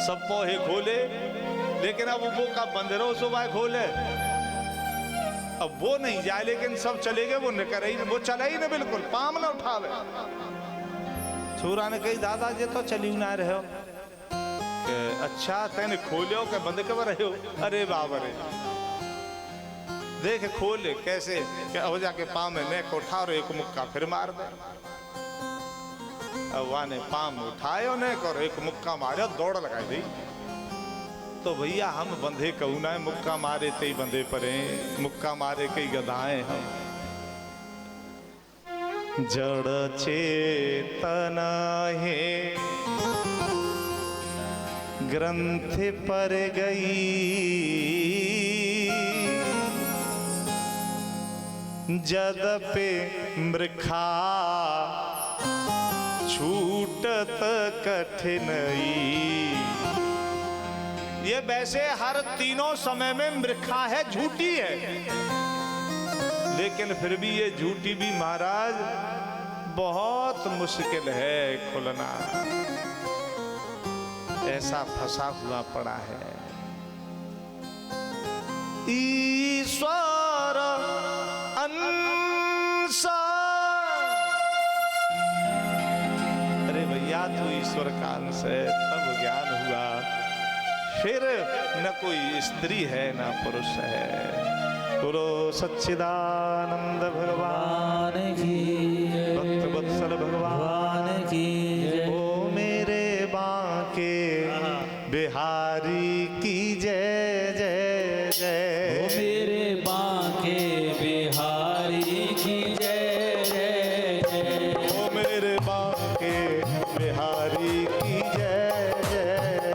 Speaker 1: सब पोहे खोले, लेकिन अब वो का बंदरो सुबह खोले, अब वो नहीं जाए, लेकिन सब चले गए, वो निकल ही, वो चला ही ना, बिल्कुल पाम ना उठावे। छोरा ने कही दादा जी तो चली ना रहे हो, अच्छा तेने खोलियो के बंद कब रहे हो। अरे बाबा रे देख खोले कैसे, अब जाके पाँव में नेक उठा और एक मुक्का फिर मार दे। अब वह ने पाँव उठाए नेक और एक मुक्का मारे, दौड़ लगाई दी। तो भैया हम बंधे कहू ना, मुक्का मारे ते ही बंधे परे, मुक्का मारे कई गधाएं हम। जड़ चेतन है ग्रंथ पर गई, जदपि मृखा छूटत कठिनई। ये वैसे हर तीनों समय में मृखा है, झूठी है, लेकिन फिर भी ये झूठी भी महाराज बहुत मुश्किल है खुलना, ऐसा फंसा हुआ पड़ा है। ईश्वर अंश, अरे भैया तू ईश्वर का अंश है, तब ज्ञान हुआ। फिर न कोई स्त्री है न पुरुष है। बोलो सच्चिदानंद भगवान की, भक्त वत्सल भगवान की। ओ मेरे बांके बिहारी की जय जय जय।
Speaker 2: ओ मेरे बांके बिहारी की जय जय जय।
Speaker 1: ओ मेरे बांके बिहारी की जय जय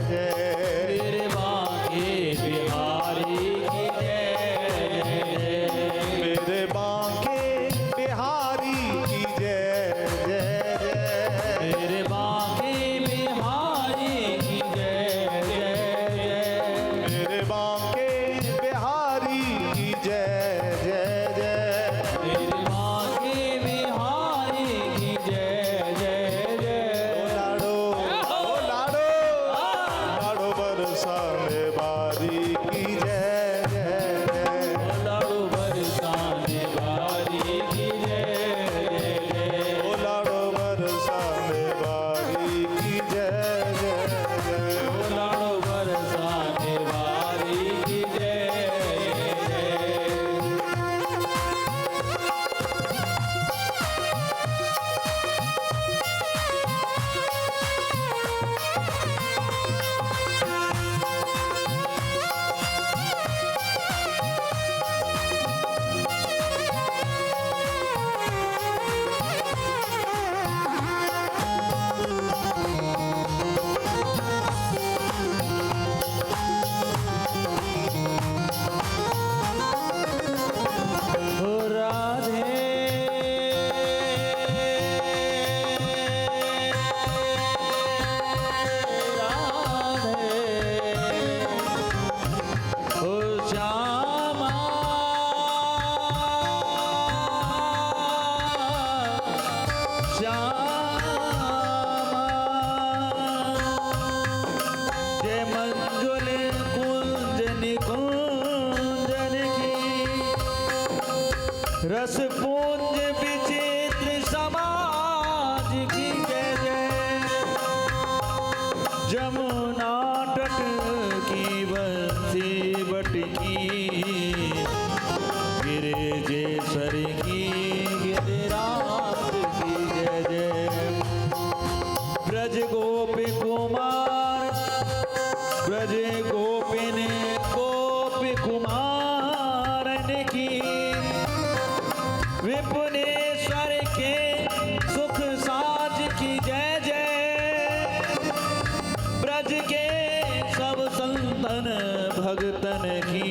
Speaker 1: जय।
Speaker 2: मेरे बांके बिहारी की जय जय जय।
Speaker 1: मेरे बांके बिहारी की जय जय जय।
Speaker 2: मेरे बांके बिहारी की जय जय जय।
Speaker 1: मेरे बांके बिहारी की जय जय जय।
Speaker 2: मेरे बांके बिहारी की जय जय जय।
Speaker 1: ओ लाडो लाडो बरसाने बारी की जय जय जय।
Speaker 2: लाडो बरसाने बारी की जय जय जय।
Speaker 1: ओ लाडो बरसाने बारी की जय जय जय।
Speaker 2: लाडो बरसाने बारी की जय जय जय। ओ राधे राधे। ओ श्यामा श्यामा। जय मंजुल कुंज निकुंजन की, रस पूंज विचित्र समाज की जय जय। जमुना तट की बंसी बटकी, गिरिजेश्वर की गिरिराज की जय जय। ब्रज गोपी कुमार, ब्रज गोपिन गोपी कुमारन की, विपुनेश्वर के सुख साज की जय जय। ब्रज के सब संतन भगतन की,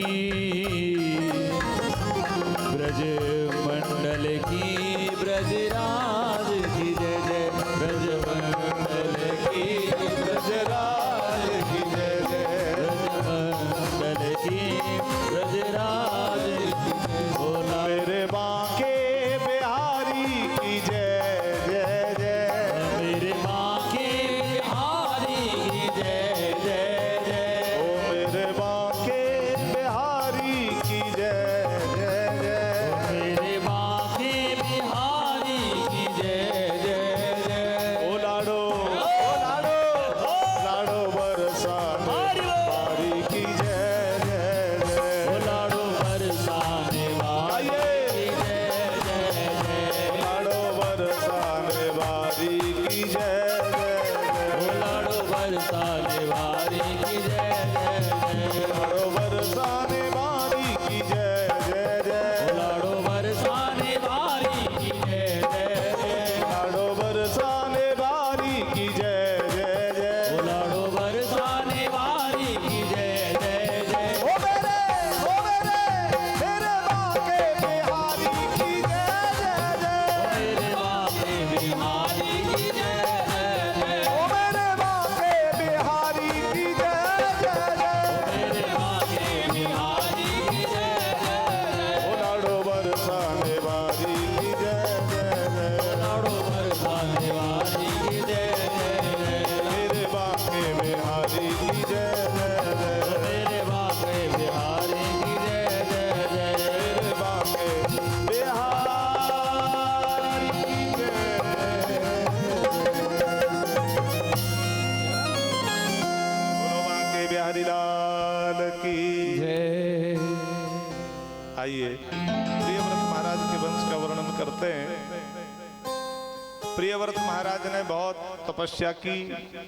Speaker 1: प्रियव्रत महाराज ने बहुत तपस्या की।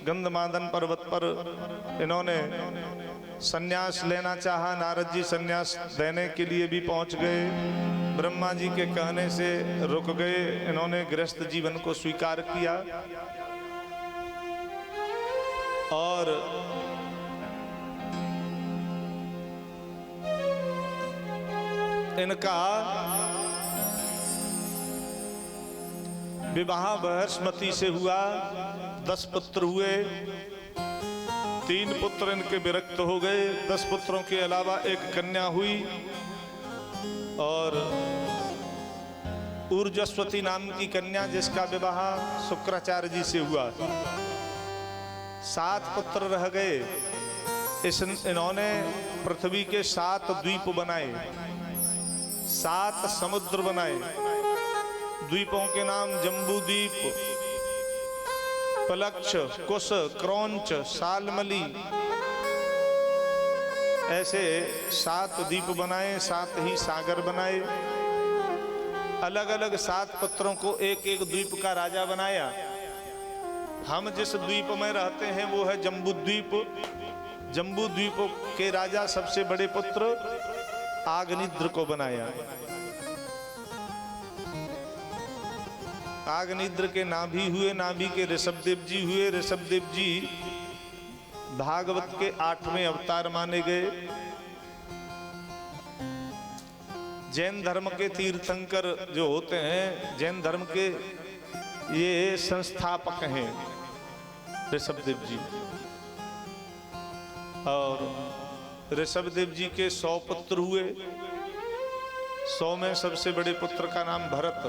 Speaker 1: गंधमादन पर्वत पर इन्होंने सन्यास लेना चाहा। नारद जी सन्यास देने के लिए भी पहुंच गए। ब्रह्मा जी के कहने से रुक गए। इन्होंने गृहस्थ जीवन को स्वीकार किया और इनका विवाह बृहस्पति से हुआ। 10 पुत्र हुए। 3 पुत्र इनके विरक्त हो गए। 10 पुत्रों के अलावा एक कन्या हुई और ऊर्जस्वती नाम की कन्या, जिसका विवाह शुक्राचार्य जी से हुआ। 7 पुत्र रह गए। इन्होंने पृथ्वी के 7 द्वीप बनाए, 7 समुद्र बनाए। द्वीपों के नाम जम्बू द्वीप, पलक्ष, कुश, क्रौंच, सालमली, ऐसे 7 द्वीप बनाए। 7 ही सागर बनाए। अलग अलग 7 पुत्रों को एक एक द्वीप का राजा बनाया। हम जिस द्वीप में रहते हैं वो है जम्बू द्वीप। जम्बू द्वीप के राजा सबसे बड़े पुत्र आग्निद्र को बनाया। आग्निद्र के नाभि हुए। नाभि के ऋषभदेव जी हुए। ऋषभदेव जी भागवत के 8वें अवतार माने गए। जैन धर्म के तीर्थंकर जो होते हैं, जैन धर्म के ये संस्थापक हैं ऋषभदेव जी। और ऋषभदेव जी के 100 पुत्र हुए। 100 में सबसे बड़े पुत्र का नाम भरत।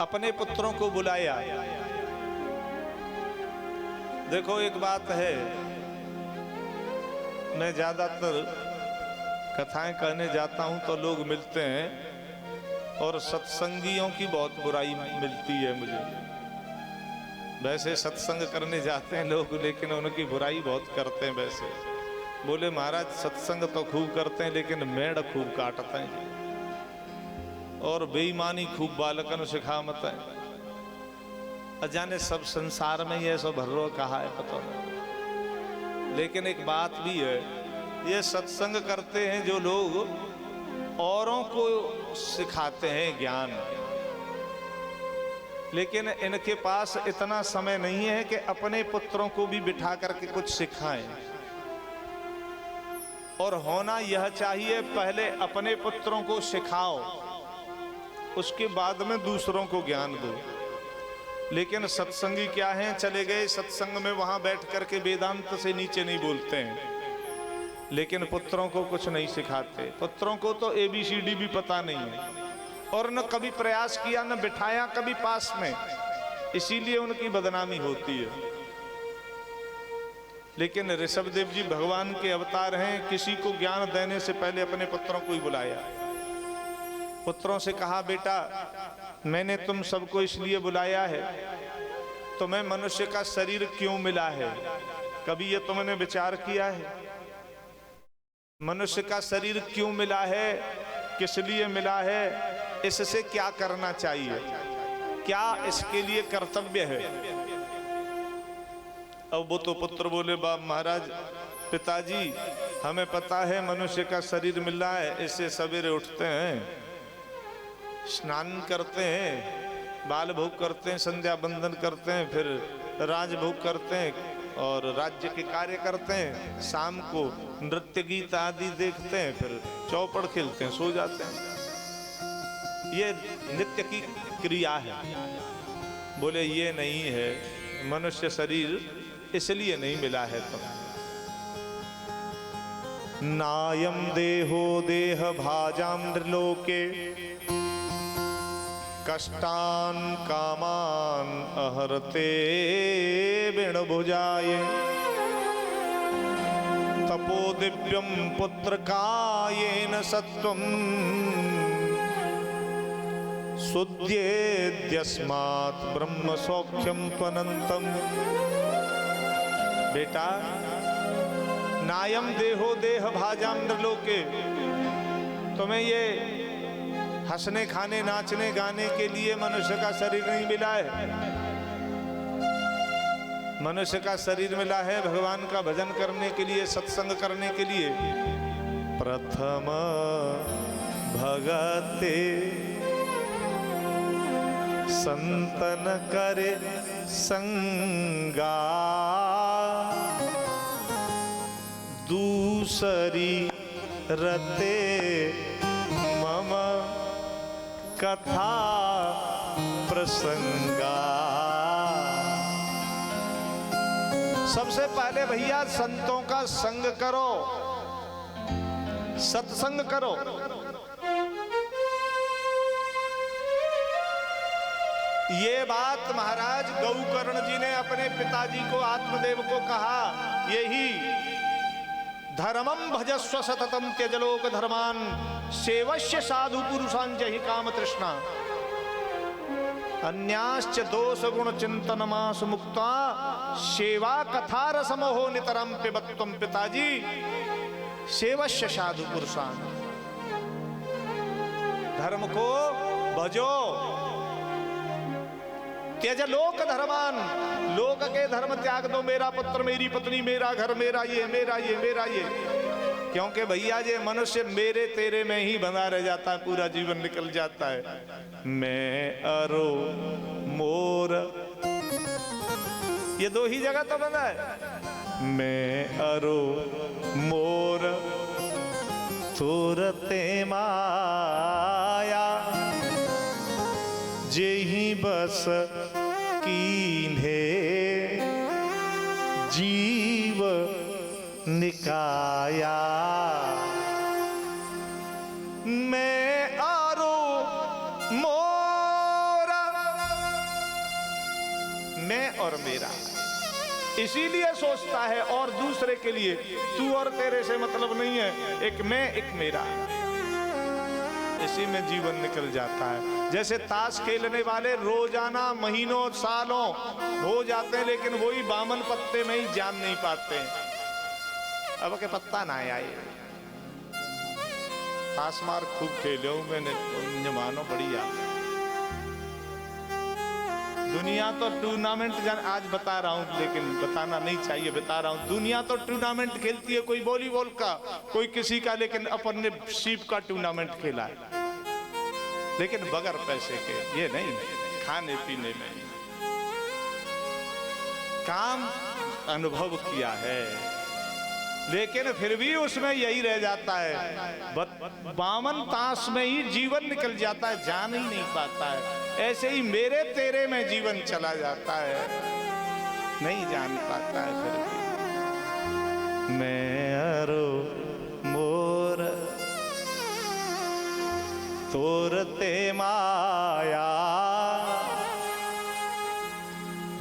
Speaker 1: अपने पुत्रों को बुलाया। देखो एक बात है, मैं ज्यादातर कथाएं कहने जाता हूं तो लोग मिलते हैं और सत्संगियों की बहुत बुराई मिलती है मुझे। वैसे सत्संग करने जाते हैं लोग, लेकिन उनकी बुराई बहुत करते हैं। वैसे बोले महाराज सत्संग तो खूब करते हैं लेकिन मेढ़ खूब काटते हैं और बेईमानी खूब बालकन सिखामत है। अजाने सब संसार में ये सब भर्रो कहा है पता नहीं। लेकिन एक बात भी है, ये सत्संग करते हैं जो लोग औरों को सिखाते हैं ज्ञान, लेकिन इनके पास इतना समय नहीं है कि अपने पुत्रों को भी बिठा करके कुछ सिखाएं। और होना यह चाहिए, पहले अपने पुत्रों को सिखाओ, उसके बाद में दूसरों को ज्ञान दो। लेकिन सत्संगी क्या है, चले गए सत्संग में, वहां बैठ करके वेदांत से नीचे नहीं बोलते हैं, लेकिन पुत्रों को कुछ नहीं सिखाते। पुत्रों को तो ABCD भी पता नहीं है और न कभी प्रयास किया, न बिठाया कभी पास में, इसीलिए उनकी बदनामी होती है। लेकिन ऋषभदेव जी भगवान के अवतार हैं। किसी को ज्ञान देने से पहले अपने पुत्रों को ही बुलाया। पुत्रों से कहा बेटा मैंने तुम सबको इसलिए बुलाया है, तुम्हें मनुष्य का शरीर क्यों मिला है, कभी ये तुमने विचार किया है? मनुष्य का शरीर क्यों मिला है, किस लिए मिला है, इससे क्या करना चाहिए, क्या इसके लिए कर्तव्य है? अब वो तो पुत्र बोले बाप महाराज पिताजी हमें पता है मनुष्य का शरीर मिल रहा है, इससे सवेरे उठते हैं, स्नान करते हैं, बाल भोग करते हैं, संध्या बंदन करते हैं, फिर राजभोग करते हैं और राज्य के कार्य करते हैं, शाम को नृत्य गीत आदि देखते हैं, फिर चौपड़ खेलते हैं, सो जाते हैं। ये नित्य की क्रिया है। बोले ये नहीं है, मनुष्य शरीर इसलिए नहीं मिला है तुम्हें। नायम देहो देह भाजाम नृलोके कष्टान कामान अहरते विणभुजाय तपो दिव्यम पुत्र कायेन सत्वम सुध्येद्यस्मात् ब्रह्म सौख्यम त्वनंतम। बेटा नायम देहो देह भाजाम नृलोके, तुम्हें ये हंसने खाने नाचने गाने के लिए मनुष्य का शरीर नहीं मिला है। मनुष्य का शरीर मिला है भगवान का भजन करने के लिए, सत्संग करने के लिए। प्रथम भगते संतन करे संगा, दूसरी रते मम कथा प्रसंगा। सबसे पहले भैया संतों का संग करो, सत्संग करो। ये बात महाराज गौकर्ण जी ने अपने पिताजी को, आत्मदेव को कहा। यही धर्मम भजस्व सततम त्यजलोक धर्मान सेवश्य साधु पुरुषां जहि काम तृष्णा अन्याश्च दोष गुण चिंतन मास मुक्ता सेवा कथा रसमोहो नितरम पिबत्वम। पिताजी सेवश्य साधु पुरुषां, धर्म को भजो, त्यज लोक धर्मान, लोक के धर्म त्याग दो। मेरा पुत्र, मेरी पत्नी, मेरा घर, मेरा ये, मेरा ये, मेरा ये। क्योंकि भैया ये मनुष्य मेरे तेरे में ही बंधा रह जाता है, पूरा जीवन निकल जाता है। मैं अरो मोर, ये दो ही जगह तो बंधा है। मैं अरो मोर तुरते माया, जेहि बस कीन्हे जीव निकाया। मैं आरो मोरा, मैं और मेरा, इसीलिए सोचता है और दूसरे के लिए। तू और तेरे से मतलब नहीं है, एक मैं एक मेरा, इसी में जीवन निकल जाता है। जैसे ताश खेलने वाले रोजाना महीनों सालों हो जाते हैं, लेकिन वही बामन पत्ते में ही जान नहीं पाते। अब के पत्ता ना आए, ताश मार खूब खेले हूं मैंने, मानो बढ़िया। दुनिया तो टूर्नामेंट आज बता रहा हूं, लेकिन बताना नहीं चाहिए, बता रहा हूं। दुनिया तो टूर्नामेंट खेलती है, कोई वॉलीबॉल का, कोई किसी का, लेकिन अपन ने सीप का टूर्नामेंट खेला है, लेकिन बगैर पैसे के। ये नहीं, खाने पीने में काम अनुभव किया है, लेकिन फिर भी उसमें यही रह जाता है। बामन ताश में ही जीवन निकल जाता है, जान ही नहीं पाता है। ऐसे ही मेरे तेरे में जीवन चला जाता है, नहीं जान पाता है फिर भी। मैं अरो मोर तोरते माया,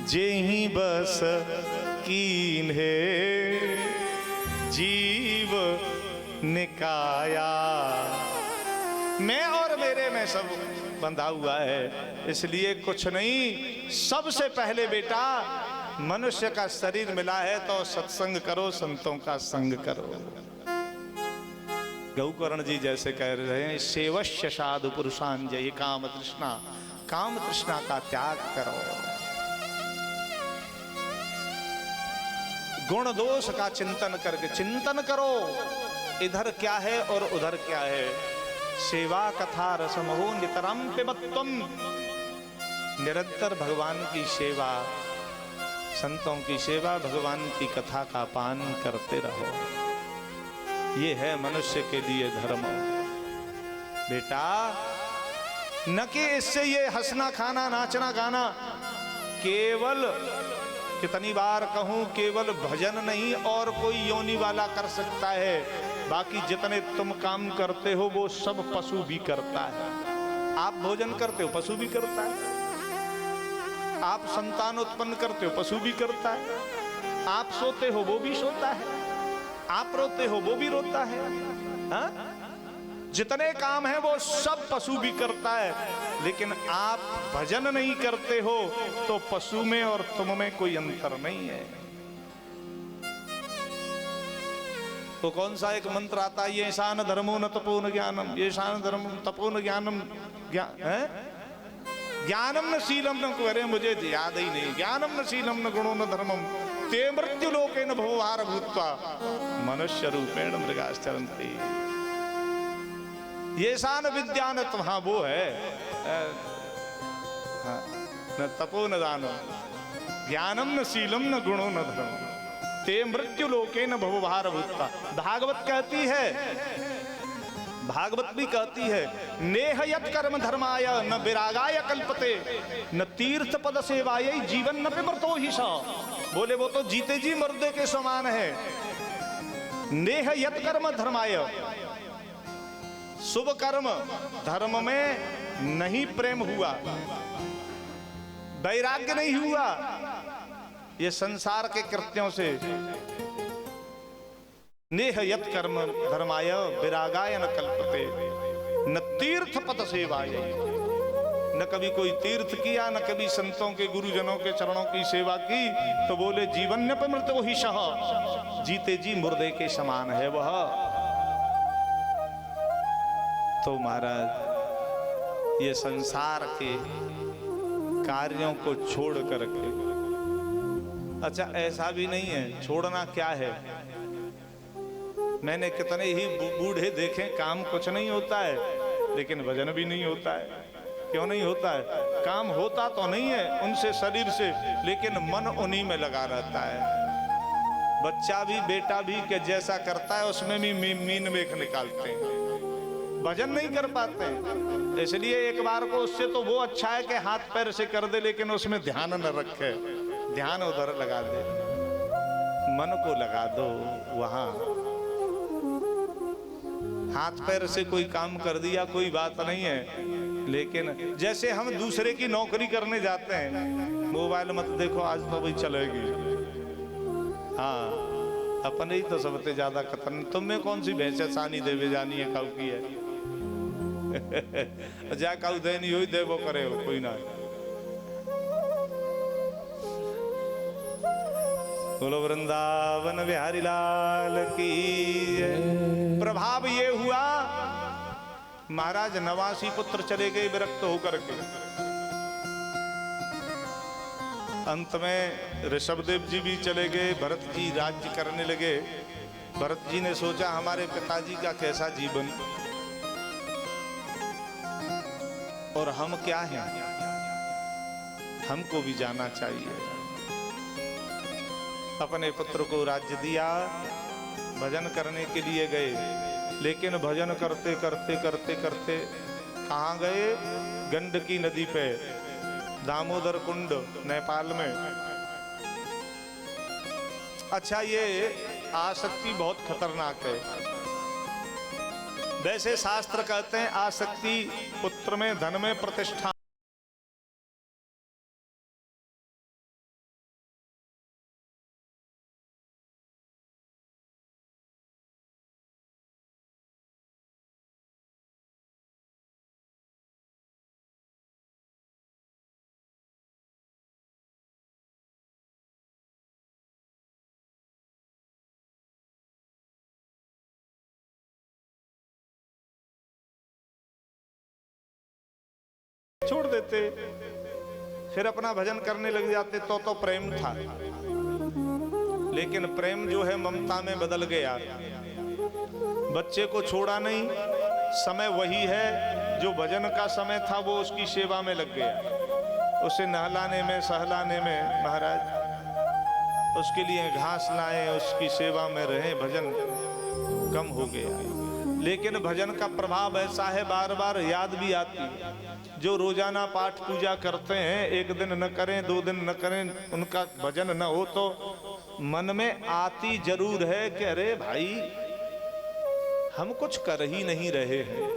Speaker 1: जेहि बस कीन्हे जीव निकाया। मैं और मेरे में सब बंधा हुआ है, इसलिए कुछ नहीं। सबसे पहले बेटा मनुष्य का शरीर मिला है तो सत्संग करो, संतों का संग करो। गौकर्ण जी जैसे कह रहे हैं, सेवश्य साधु पुरुषां जय काम तृष्णा, काम तृष्णा का त्याग करो। गुण दोष का चिंतन करके चिंतन करो, इधर क्या है और उधर क्या है। सेवा कथा रसमहो नितरम पिबत्वम, निरंतर भगवान की सेवा, संतों की सेवा, भगवान की कथा का पान करते रहो। ये है मनुष्य के लिए धर्म बेटा, न कि इससे ये हंसना खाना नाचना गाना। केवल, कितनी बार कहूं, केवल भजन नहीं और कोई योनि वाला कर सकता है। बाकी जितने तुम काम करते हो वो सब पशु भी करता है। आप भोजन करते हो, पशु भी करता है। आप संतान उत्पन्न करते हो, पशु भी करता है। आप सोते हो, वो भी सोता है। आप रोते हो, वो भी रोता है। हा? जितने काम है वो सब पशु भी करता है, लेकिन आप भजन नहीं करते हो तो पशु में और तुम में कोई अंतर नहीं है। तो कौन सा एक मंत्र आता है, ये शान धर्मो न तपो न ज्ञानम, ये शान धर्म तपो न ज्ञानम, ज्ञानम न शीलम न, अरे मुझे याद ही नहीं, ज्ञानम न शीलम न गुणो न धर्मम ते मृत्यु लोके न भवभार भूत्वा मनुष्य रूपेण मृगाश्चरन्ति। ये शान विद्यान, हाँ वो है, न तपो न दानो ज्ञानम न शीलम न गुणो न धर्मम ते मृत्यु लोके न भवभार भूत्वा। भागवत कहती है, भागवत भी कहती है, नेह यत कर्म धर्माय न विरागाय कल्पते न तीर्थ पद सेवाय जीवन न पिमृतो ही सा। बोले वो तो जीते जी मुर्दे के समान है। नेह यत कर्म धर्माय, शुभ कर्म धर्म में नहीं प्रेम हुआ, वैराग्य नहीं हुआ, ये संसार के कृत्यों से। नेह यत कर्म धर्माय विरागाय न कल्पते न तीर्थ पद सेवाय, न कभी कोई तीर्थ किया, न कभी संतों के गुरुजनों के चरणों की सेवा की, तो बोले जीवन न पिमृतो ही सह, जीते जी मुर्दे के समान है वह। तो महाराज ये संसार के कार्यों को छोड़ करके, अच्छा ऐसा भी नहीं है, छोड़ना क्या है, मैंने कितने ही बूढ़े देखे, काम कुछ नहीं होता है लेकिन भजन भी नहीं होता है। क्यों नहीं होता है? काम होता तो नहीं है उनसे, शरीर से, लेकिन मन उन्हीं में लगा रहता है। बच्चा भी, बेटा भी के जैसा करता है उसमें भी मीन मेख निकालते हैं, भजन नहीं कर पाते। इसलिए एक बार को उससे तो वो अच्छा है कि हाथ पैर से कर दे, लेकिन उसमें ध्यान न रखे, ध्यान उधर लगा दे, मन को लगा दो वहां। हाथ पैर से कोई काम कर दिया कोई बात नहीं है, लेकिन जैसे हम दूसरे की नौकरी करने जाते हैं, मोबाइल मत देखो आज तो भाई चलेगी, हाँ अपने ही तो सबसे ज्यादा खतरन, तुम्हें कौन सी भैंसे सानी देवे जानी है काऊ की है जा काऊ देनी हो देवो करे हो, कोई ना। बोलो वृंदावन बिहारी लाल की। प्रभाव ये हुआ, महाराज 89 पुत्र चले गए विरक्त होकर के। अंत में ऋषभदेव जी भी चले गए, भरत जी राज्य करने लगे। भरत जी ने सोचा हमारे पिताजी का कैसा जीवन और हम क्या हैं, हमको भी जाना चाहिए। अपने पुत्र को राज्य दिया, भजन करने के लिए गए, लेकिन भजन करते करते करते करते कहाँ गए? गंडकी नदी पे, दामोदर कुंड नेपाल में। अच्छा ये आसक्ति बहुत खतरनाक है। वैसे शास्त्र कहते हैं आसक्ति पुत्र में, धन में, प्रतिष्ठा। छोड़ देते, फिर अपना भजन करने लग जाते। तो प्रेम था, लेकिन प्रेम जो है ममता में बदल गया। बच्चे को छोड़ा नहीं, समय वही है जो भजन का समय था, वो उसकी सेवा में लग गया। उसे नहलाने में, सहलाने में, महाराज उसके लिए घास लाए, उसकी सेवा में रहे, भजन कम हो गया। लेकिन भजन का प्रभाव ऐसा है, बार बार याद भी आती। जो रोजाना पाठ पूजा करते हैं, एक दिन न करें, 2 दिन न करें, उनका भजन न हो तो मन में आती जरूर है कि अरे भाई हम कुछ कर ही नहीं रहे हैं,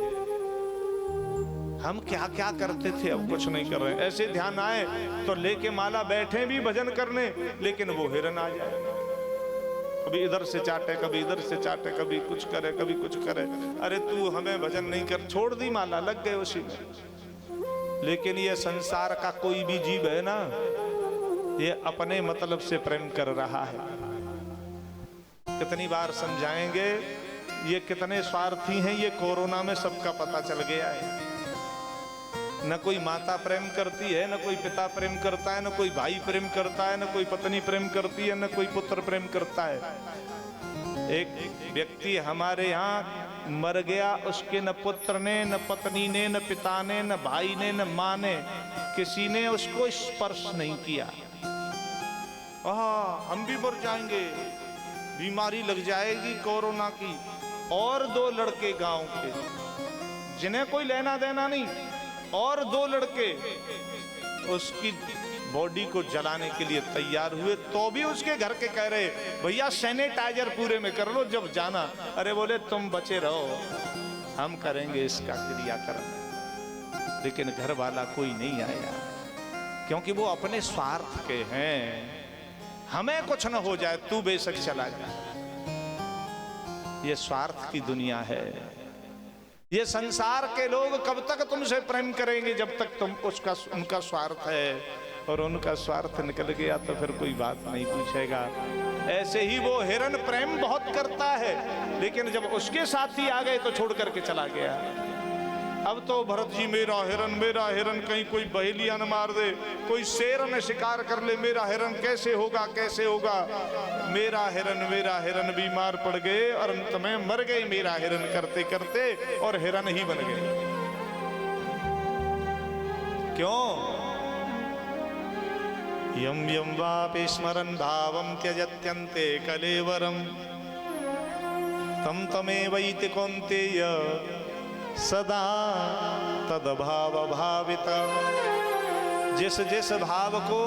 Speaker 1: हम क्या क्या करते थे अब कुछ नहीं कर रहे। ऐसे ध्यान आए तो लेके माला बैठे भी भजन करने, लेकिन वो हिरन आ जाए, कभी इधर से चाटे, कभी इधर से चाटे, कभी कुछ करे, कभी कुछ करे। अरे तू हमें भजन नहीं कर, छोड़ दी माला, लग गए उसी में। लेकिन ये संसार का कोई भी जीव है ना, ये अपने मतलब से प्रेम कर रहा है। कितनी बार समझाएंगे, ये कितने स्वार्थी हैं, ये कोरोना में सबका पता चल गया है। न कोई माता प्रेम करती है, न कोई पिता प्रेम करता है, न कोई भाई प्रेम करता है, न कोई पत्नी प्रेम करती है, न कोई पुत्र प्रेम करता है। एक व्यक्ति हमारे यहाँ मर गया, उसके न पुत्र ने, न पत्नी ने, न पिता ने, न भाई ने, न माँ ने, किसी ने उसको स्पर्श नहीं किया। हम भी मर जाएंगे, बीमारी लग जाएगी कोरोना की। और 2 लड़के गांव के, जिन्हें कोई लेना देना नहीं, और 2 लड़के उसकी बॉडी को जलाने के लिए तैयार हुए, तो भी उसके घर के कह रहे भैया सैनिटाइजर पूरे में कर लो जब जाना। अरे बोले तुम बचे रहो, हम करेंगे इसका क्रियाकर्म। लेकिन घर वाला कोई नहीं आया, क्योंकि वो अपने स्वार्थ के हैं। हमें कुछ न हो जाए, तू बेशक चला जा। ये स्वार्थ की दुनिया है। ये संसार के लोग कब तक तुमसे प्रेम करेंगे, जब तक तुम उनका स्वार्थ है। और उनका स्वार्थ निकल गया तो फिर कोई बात नहीं पूछेगा। ऐसे ही वो हिरन प्रेम बहुत करता है, लेकिन जब उसके साथी आ गए तो छोड़ करके चला गया। अब तो भरत जी मेरा हिरन, कहीं कोई बहेलिया न मार दे, कोई शेर न शिकार कर ले, मेरा हिरन कैसे होगा, कैसे होगा। मेरा हिरन बीमार पड़ गए और अंत में मर गए मेरा हिरन करते करते, और हिरन ही बन गए। क्यों? यम यम वापि स्मरन् भावं त्यजत्यन्ते कलेवरम तम तमेवैति कौन्तेय सदा तद्भाव भावित। जिस जिस भाव को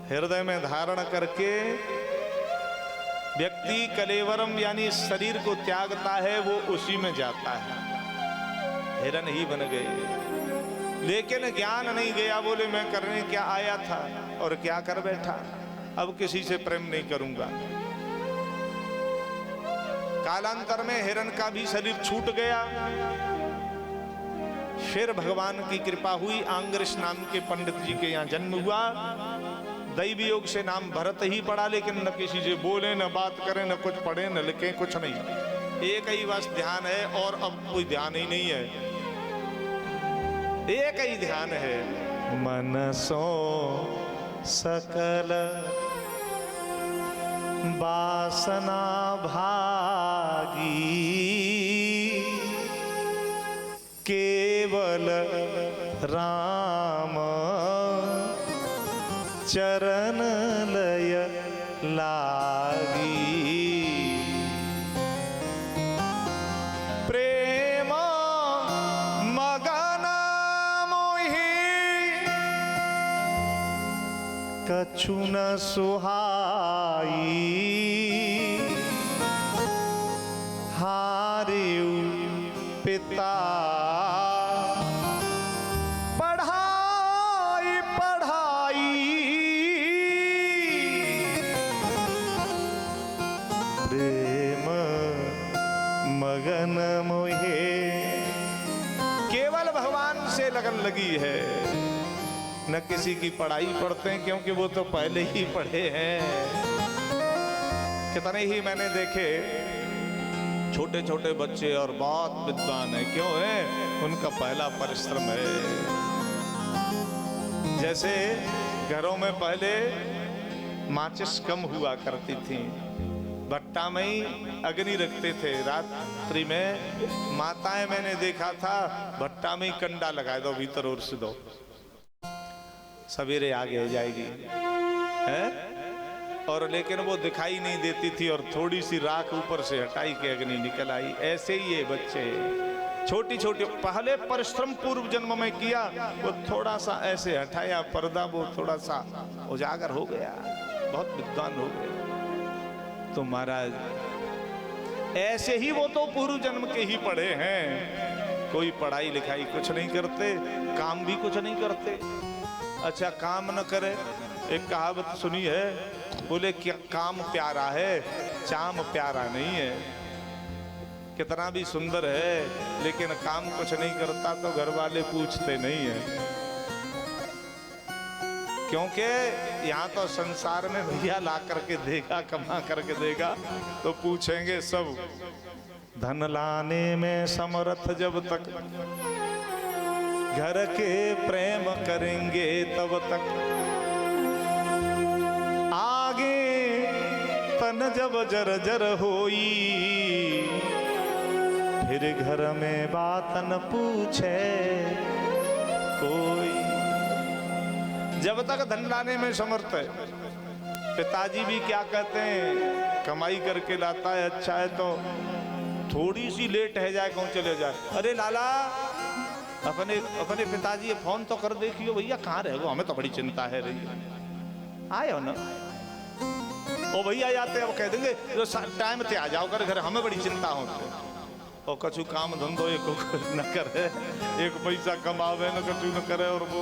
Speaker 1: हृदय में धारण करके व्यक्ति कलेवरम यानी शरीर को त्यागता है, वो उसी में जाता है। हिरन ही बन गए, लेकिन ज्ञान नहीं गया। बोले मैं करने क्या आया था और क्या कर बैठा, अब किसी से प्रेम नहीं करूंगा। कालांतर में हिरन का भी शरीर छूट गया। फिर भगवान की कृपा हुई, आंग्रश नाम के पंडित जी के यहाँ जन्म हुआ। दैवी योग से नाम भरत ही पड़ा, लेकिन न किसी से बोले, न बात करें, न कुछ पढ़े, न लिखे, कुछ नहीं। एक ही बस ध्यान है, और अब कोई ध्यान ही नहीं है। एक ही ध्यान है, मनसो सकल वासना भागी, केवल राम चरण लय लागी। प्रेम मगन मोहि कछु न सुहाई, हारिउ पिता पढ़ाई पढ़ाई, प्रेम मगन मोहे। केवल भगवान से लगन लगी है, न किसी की पढ़ाई पढ़ते हैं, क्योंकि वो तो पहले ही पढ़े हैं। कितने ही मैंने देखे छोटे छोटे बच्चे और बहुत विद्वान है। क्यों है? उनका पहला परिश्रम है। जैसे घरों में पहले माचिस कम हुआ करती थी, भट्टा में ही अग्नि रखते थे। रात्रि में माताएं मैंने देखा था, भट्टा में ही कंडा लगा दो, भीतर और से दो, सवेरे आगे जाएगी है? और लेकिन वो दिखाई नहीं देती थी, और थोड़ी सी राख ऊपर से हटाई के अग्नि निकल आई। ऐसे ही ये बच्चे छोटी छोटी पहले परिश्रम पूर्व जन्म में किया, वो थोड़ा सा ऐसे हटाया पर्दा, वो थोड़ा सा उजागर हो गया, बहुत विद्वान हो गए। तो महाराज ऐसे ही वो तो पूर्व जन्म के ही पढ़े हैं। कोई पढ़ाई लिखाई कुछ नहीं करते, काम भी कुछ नहीं करते। अच्छा काम न करे, एक कहावत सुनी है, बोले क्या काम प्यारा है, चाम प्यारा नहीं है। कितना भी सुंदर है, लेकिन काम कुछ नहीं करता तो घर वाले पूछते नहीं है। क्योंकि यहाँ तो संसार में भैया ला करके देगा, कमा करके देगा, तो पूछेंगे सब। धन लाने में समर्थ जब तक घर के प्रेम करेंगे तब तक, आगे तन जब जर्जर होई, फिर घर में बात न पूछे कोई। जब तक धन लाने में समर्थ है। पिताजी भी क्या कहते हैं, कमाई करके लाता है, अच्छा है तो थोड़ी सी लेट है जाए कौन चले जाए, अरे लाला अपने अपने पिताजी फोन तो कर देखियो भैया कहाँ रहे हो, हमें तो बड़ी चिंता है रही। आए हो ना ओ भैया जाते अब कह देंगे जो टाइम से आ जाओ कर घर, हमें बड़ी चिंता होती है। और कछु काम धंधो एक न करे, एक पैसा कमावे न कछु न करे, और वो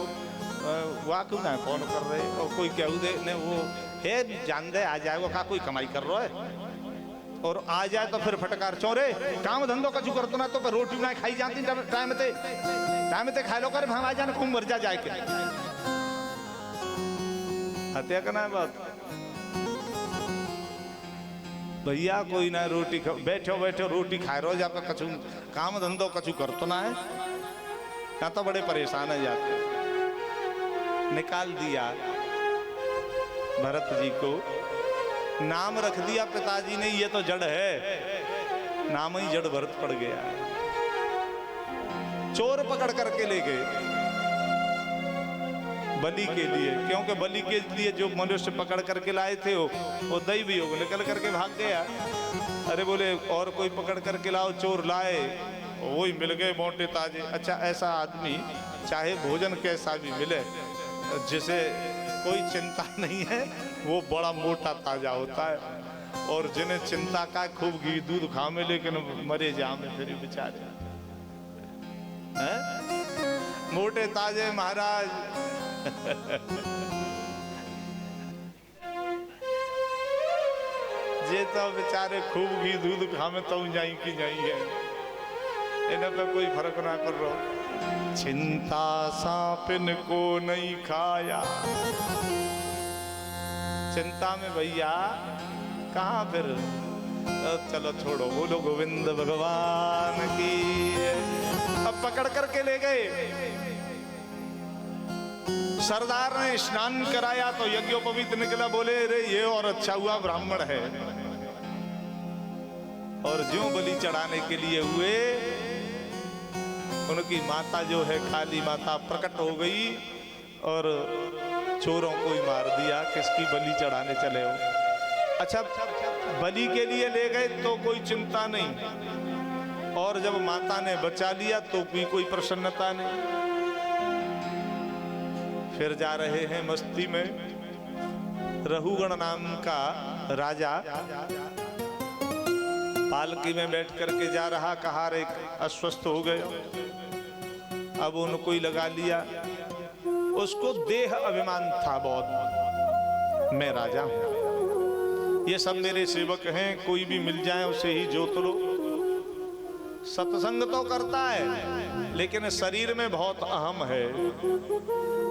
Speaker 1: वाह क्यों ना फोन कर रहे, और कोई कहू दे ने वो है जान दे आ जाएगा का कोई कमाई कर रहा है, और आ जाए तो फिर फटकार चोरे काम धंधो कछु करतो ना तो रोटी ना खाई जाती टाइम ते खा लो कर हम आ जाने खूब मर जाए के हत्या करना है बात। भैया कोई ना रोटी बैठो बैठो रोटी खाए रहो, जाकर कछु काम धंधो कछु करतो ना है, यहाँ तो बड़े परेशान है जाते। निकाल दिया भरत जी को, नाम रख दिया पिताजी ने, ये तो जड़ है, नाम ही जड़ भरत पड़ गया। चोर पकड़ करके ले गए बलि के लिए, क्योंकि बलि के लिए जो मनुष्य पकड़ करके लाए थे वो दैवी योग निकल करके भाग गया। अरे बोले और कोई पकड़ करके लाओ, चोर लाए वही मिल गए मोटे ताजे। अच्छा ऐसा आदमी चाहे भोजन कैसा भी मिले, जिसे कोई चिंता नहीं है, वो बड़ा मोटा ताजा होता है। और जिन्हें चिंता का खूब घी दूध खामे लेकिन मरे जामे फिर बेचारे मोटे ताजे महाराज। जे तो बेचारे खूब घी दूध खामे तो जाई की जाई है, इन्हें पे कोई फर्क ना कर रहा। चिंता सांपिन को नहीं खाया, चिंता में भैया कहाँ फिर, चलो छोड़ो, बोलो गोविंद भगवान की। अब पकड़ करके ले गए, सरदार ने स्नान कराया तो यज्ञोपवीत निकला, बोले रे ये और अच्छा हुआ ब्राह्मण है। और ज्यों बलि चढ़ाने के लिए हुए, उनकी माता जो है काली माता प्रकट हो गई और चोरों को ही मार दिया। किसकी बलि चढ़ाने चले हो? अच्छा बलि के लिए ले गए तो कोई चिंता नहीं, और जब माता ने बचा लिया तो भी कोई प्रसन्नता नहीं। फिर जा रहे हैं मस्ती में, रहुगण नाम का राजा पालकी में बैठ करके जा रहा, कहार एक अस्वस्थ हो गए, अब उनको ही लगा लिया। उसको देह अभिमान था बहुत, मैं राजा हूं, ये सब मेरे सेवक हैं, कोई भी मिल जाए उसे ही जोत लो। सत्संग तो करता है लेकिन शरीर में बहुत अहम है,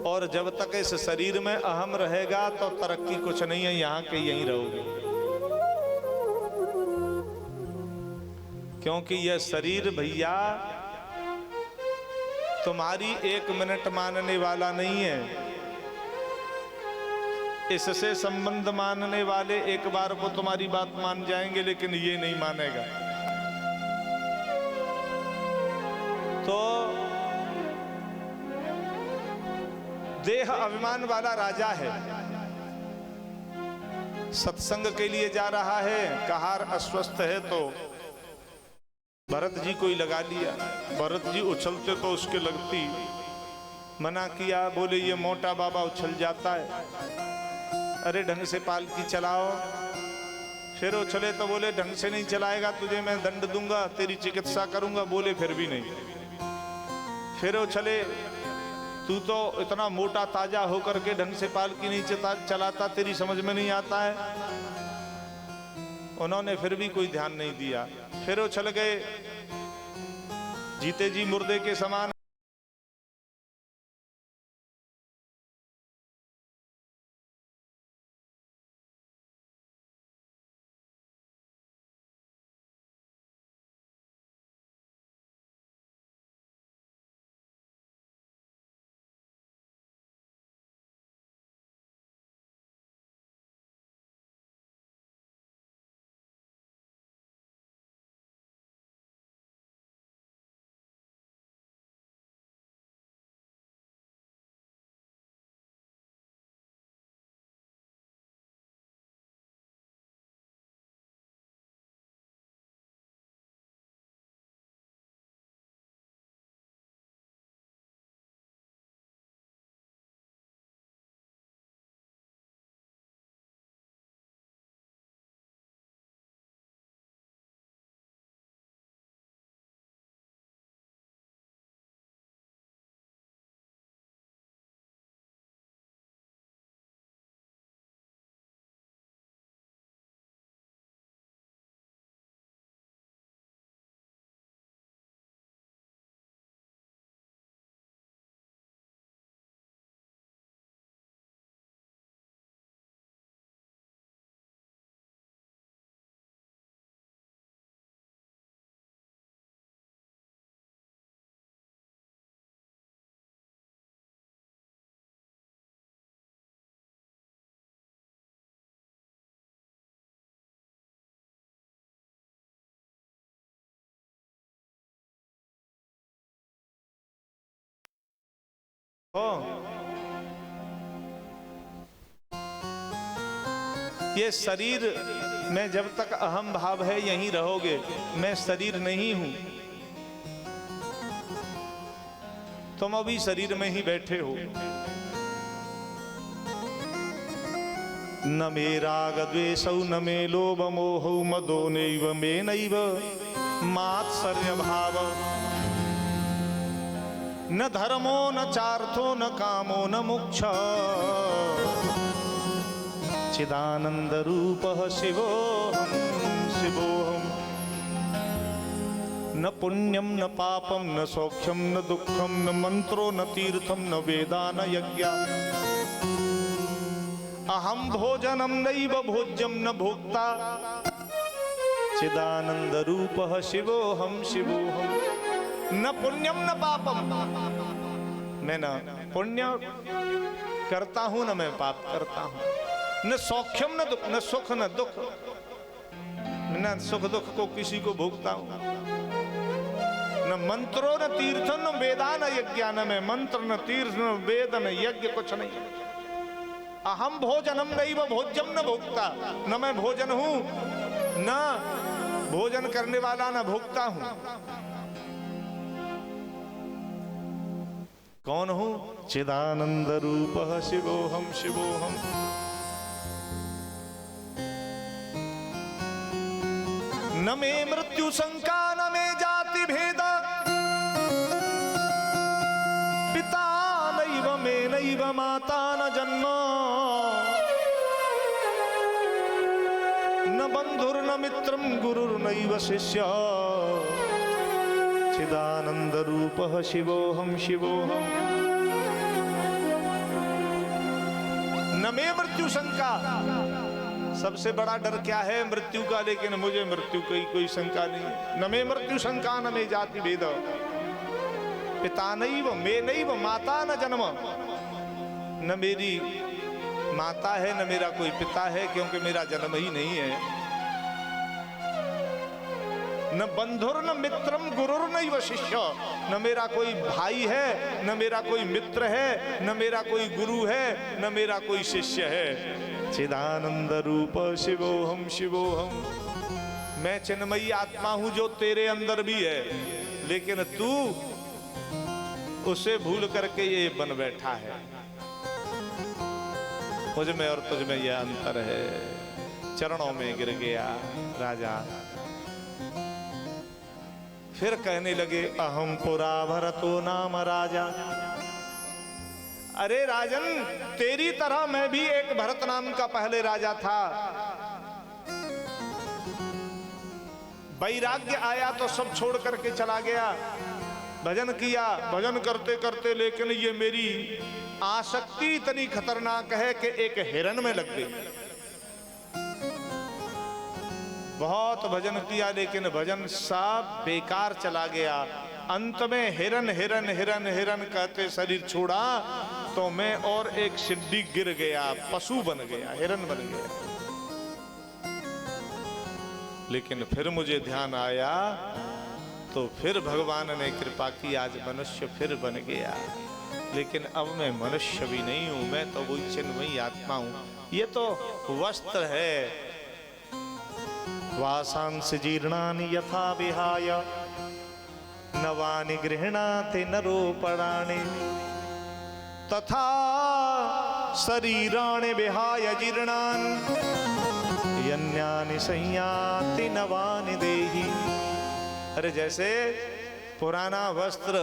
Speaker 1: और जब तक इस शरीर में अहम रहेगा तो तरक्की कुछ नहीं है, यहाँ के यहीं रहोगे। क्योंकि यह शरीर भैया तुम्हारी एक मिनट मानने वाला नहीं है, इससे संबंध मानने वाले एक बार को तुम्हारी बात मान जाएंगे, लेकिन ये नहीं मानेगा। तो देह अभिमान वाला राजा है, सत्संग के लिए जा रहा है, कहार अस्वस्थ है तो भरत जी को ही लगा लिया। भरत जी उछलते तो उसके लगती, मना किया, बोले ये मोटा बाबा उछल जाता है, अरे ढंग से पालकी चलाओ। फिर उछले तो बोले ढंग से नहीं चलाएगा तुझे मैं दंड दूंगा, तेरी चिकित्सा करूंगा, बोले फिर भी नहीं। फिर उछले, तू तो इतना मोटा ताजा होकर के ढंग से पालकी नहीं चलाता, तेरी समझ में नहीं आता है। उन्होंने फिर भी कोई ध्यान नहीं दिया। फिर उछल गए, जीते जी मुर्दे के समान। हो, ये शरीर में जब तक अहम भाव है यहीं रहोगे, मैं शरीर नहीं हूं। तुम अभी शरीर में ही बैठे हो। न मे राग द्वेषौ न मे लोभ मोहौ मदो नैव मे नैव मात्सर्य भाव न धर्मो न चार्थो न कामो न मोक्ष चिदानंद रूपः शिवोऽहं शिवोऽहम् न पुण्यम न पापम न सौख्यम न दुखम न मंत्रो न तीर्थम न वेदा न यज्ञ अहम भोजनम नैव भोज्यम न भोक्ता चिदानंद रूपः शिवोऽहं शिवोऽहम् न पुण्यम न पापम, मैं न पुण्य करता हूं न मैं पाप करता हूं, न सौख्यम न दुख, न सुख न दुख, न सुख दुख को किसी को भोगता हूं, न मंत्रो न तीर्थ न वेदा न यज्ञ, न मैं मंत्र न तीर्थ न वेद न यज्ञ, कुछ नहीं। अहम भोजनम नैव भोज्यम न भोक्ता, न मैं भोजन हूं न भोजन करने वाला न भोक्ता हूं। कौन हूं? चिदानंद रूपः शिवोऽहं शिवोऽहम्। न मे मृत्यु शंका न मे जाति भेद, पिता नैव मे नैव माता न जन्म, न बंधुर्न मित्रं गुरुर्नैव शिष्य चिदानंद रूपः शिवोऽहं शिवोऽहम्। न मे मृत्यु शंका, सबसे बड़ा डर क्या है? मृत्यु का, लेकिन मुझे मृत्यु की कोई शंका नहीं। न मे मृत्यु शंका न मे जाति भेद, पिता नैव मे नैव माता न जन्म, न मेरी माता है न मेरा कोई पिता है, क्योंकि मेरा जन्म ही नहीं है। न बंधुर न मित्रम गुरुर नैव शिष्य, न मेरा कोई भाई है न मेरा कोई मित्र है, न मेरा कोई गुरु है न मेरा कोई शिष्य है। चिदानंद रूप शिवोऽहं शिवोऽहम्। मैं चिन्मयी आत्मा हूं जो तेरे अंदर भी है, लेकिन तू उसे भूल करके ये बन बैठा है। मुझ में और तुझ में यह अंतर है। चरणों में गिर गया राजा। फिर कहने लगे अहम पुरा भरतो नाम राजा। अरे राजन, तेरी तरह मैं भी एक भरत नाम का पहले राजा था। वैराग्य आया तो सब छोड़ करके चला गया, भजन किया, भजन करते करते लेकिन ये मेरी आसक्ति इतनी खतरनाक है कि एक हिरन में लग गई। बहुत भजन किया लेकिन भजन सब बेकार चला गया। अंत में हिरन हिरन हिरन हिरन कहते शरीर छोड़ा तो मैं और एक सिड्डी गिर गया, पशु बन गया, हिरन बन गया। लेकिन फिर मुझे ध्यान आया तो फिर भगवान ने कृपा की, आज मनुष्य फिर बन गया। लेकिन अब मैं मनुष्य भी नहीं हूं, मैं तो वही चिन्मयी आत्मा हूं। ये तो वस्त्र है। वासांसि जीर्णानि यथा विहाय नवानि गृह्णाति नरोपणानि तथा शरीराणि विहाय जीर्णानि यन्यानि संयाति नवानि देहि। अरे जैसे पुराना वस्त्र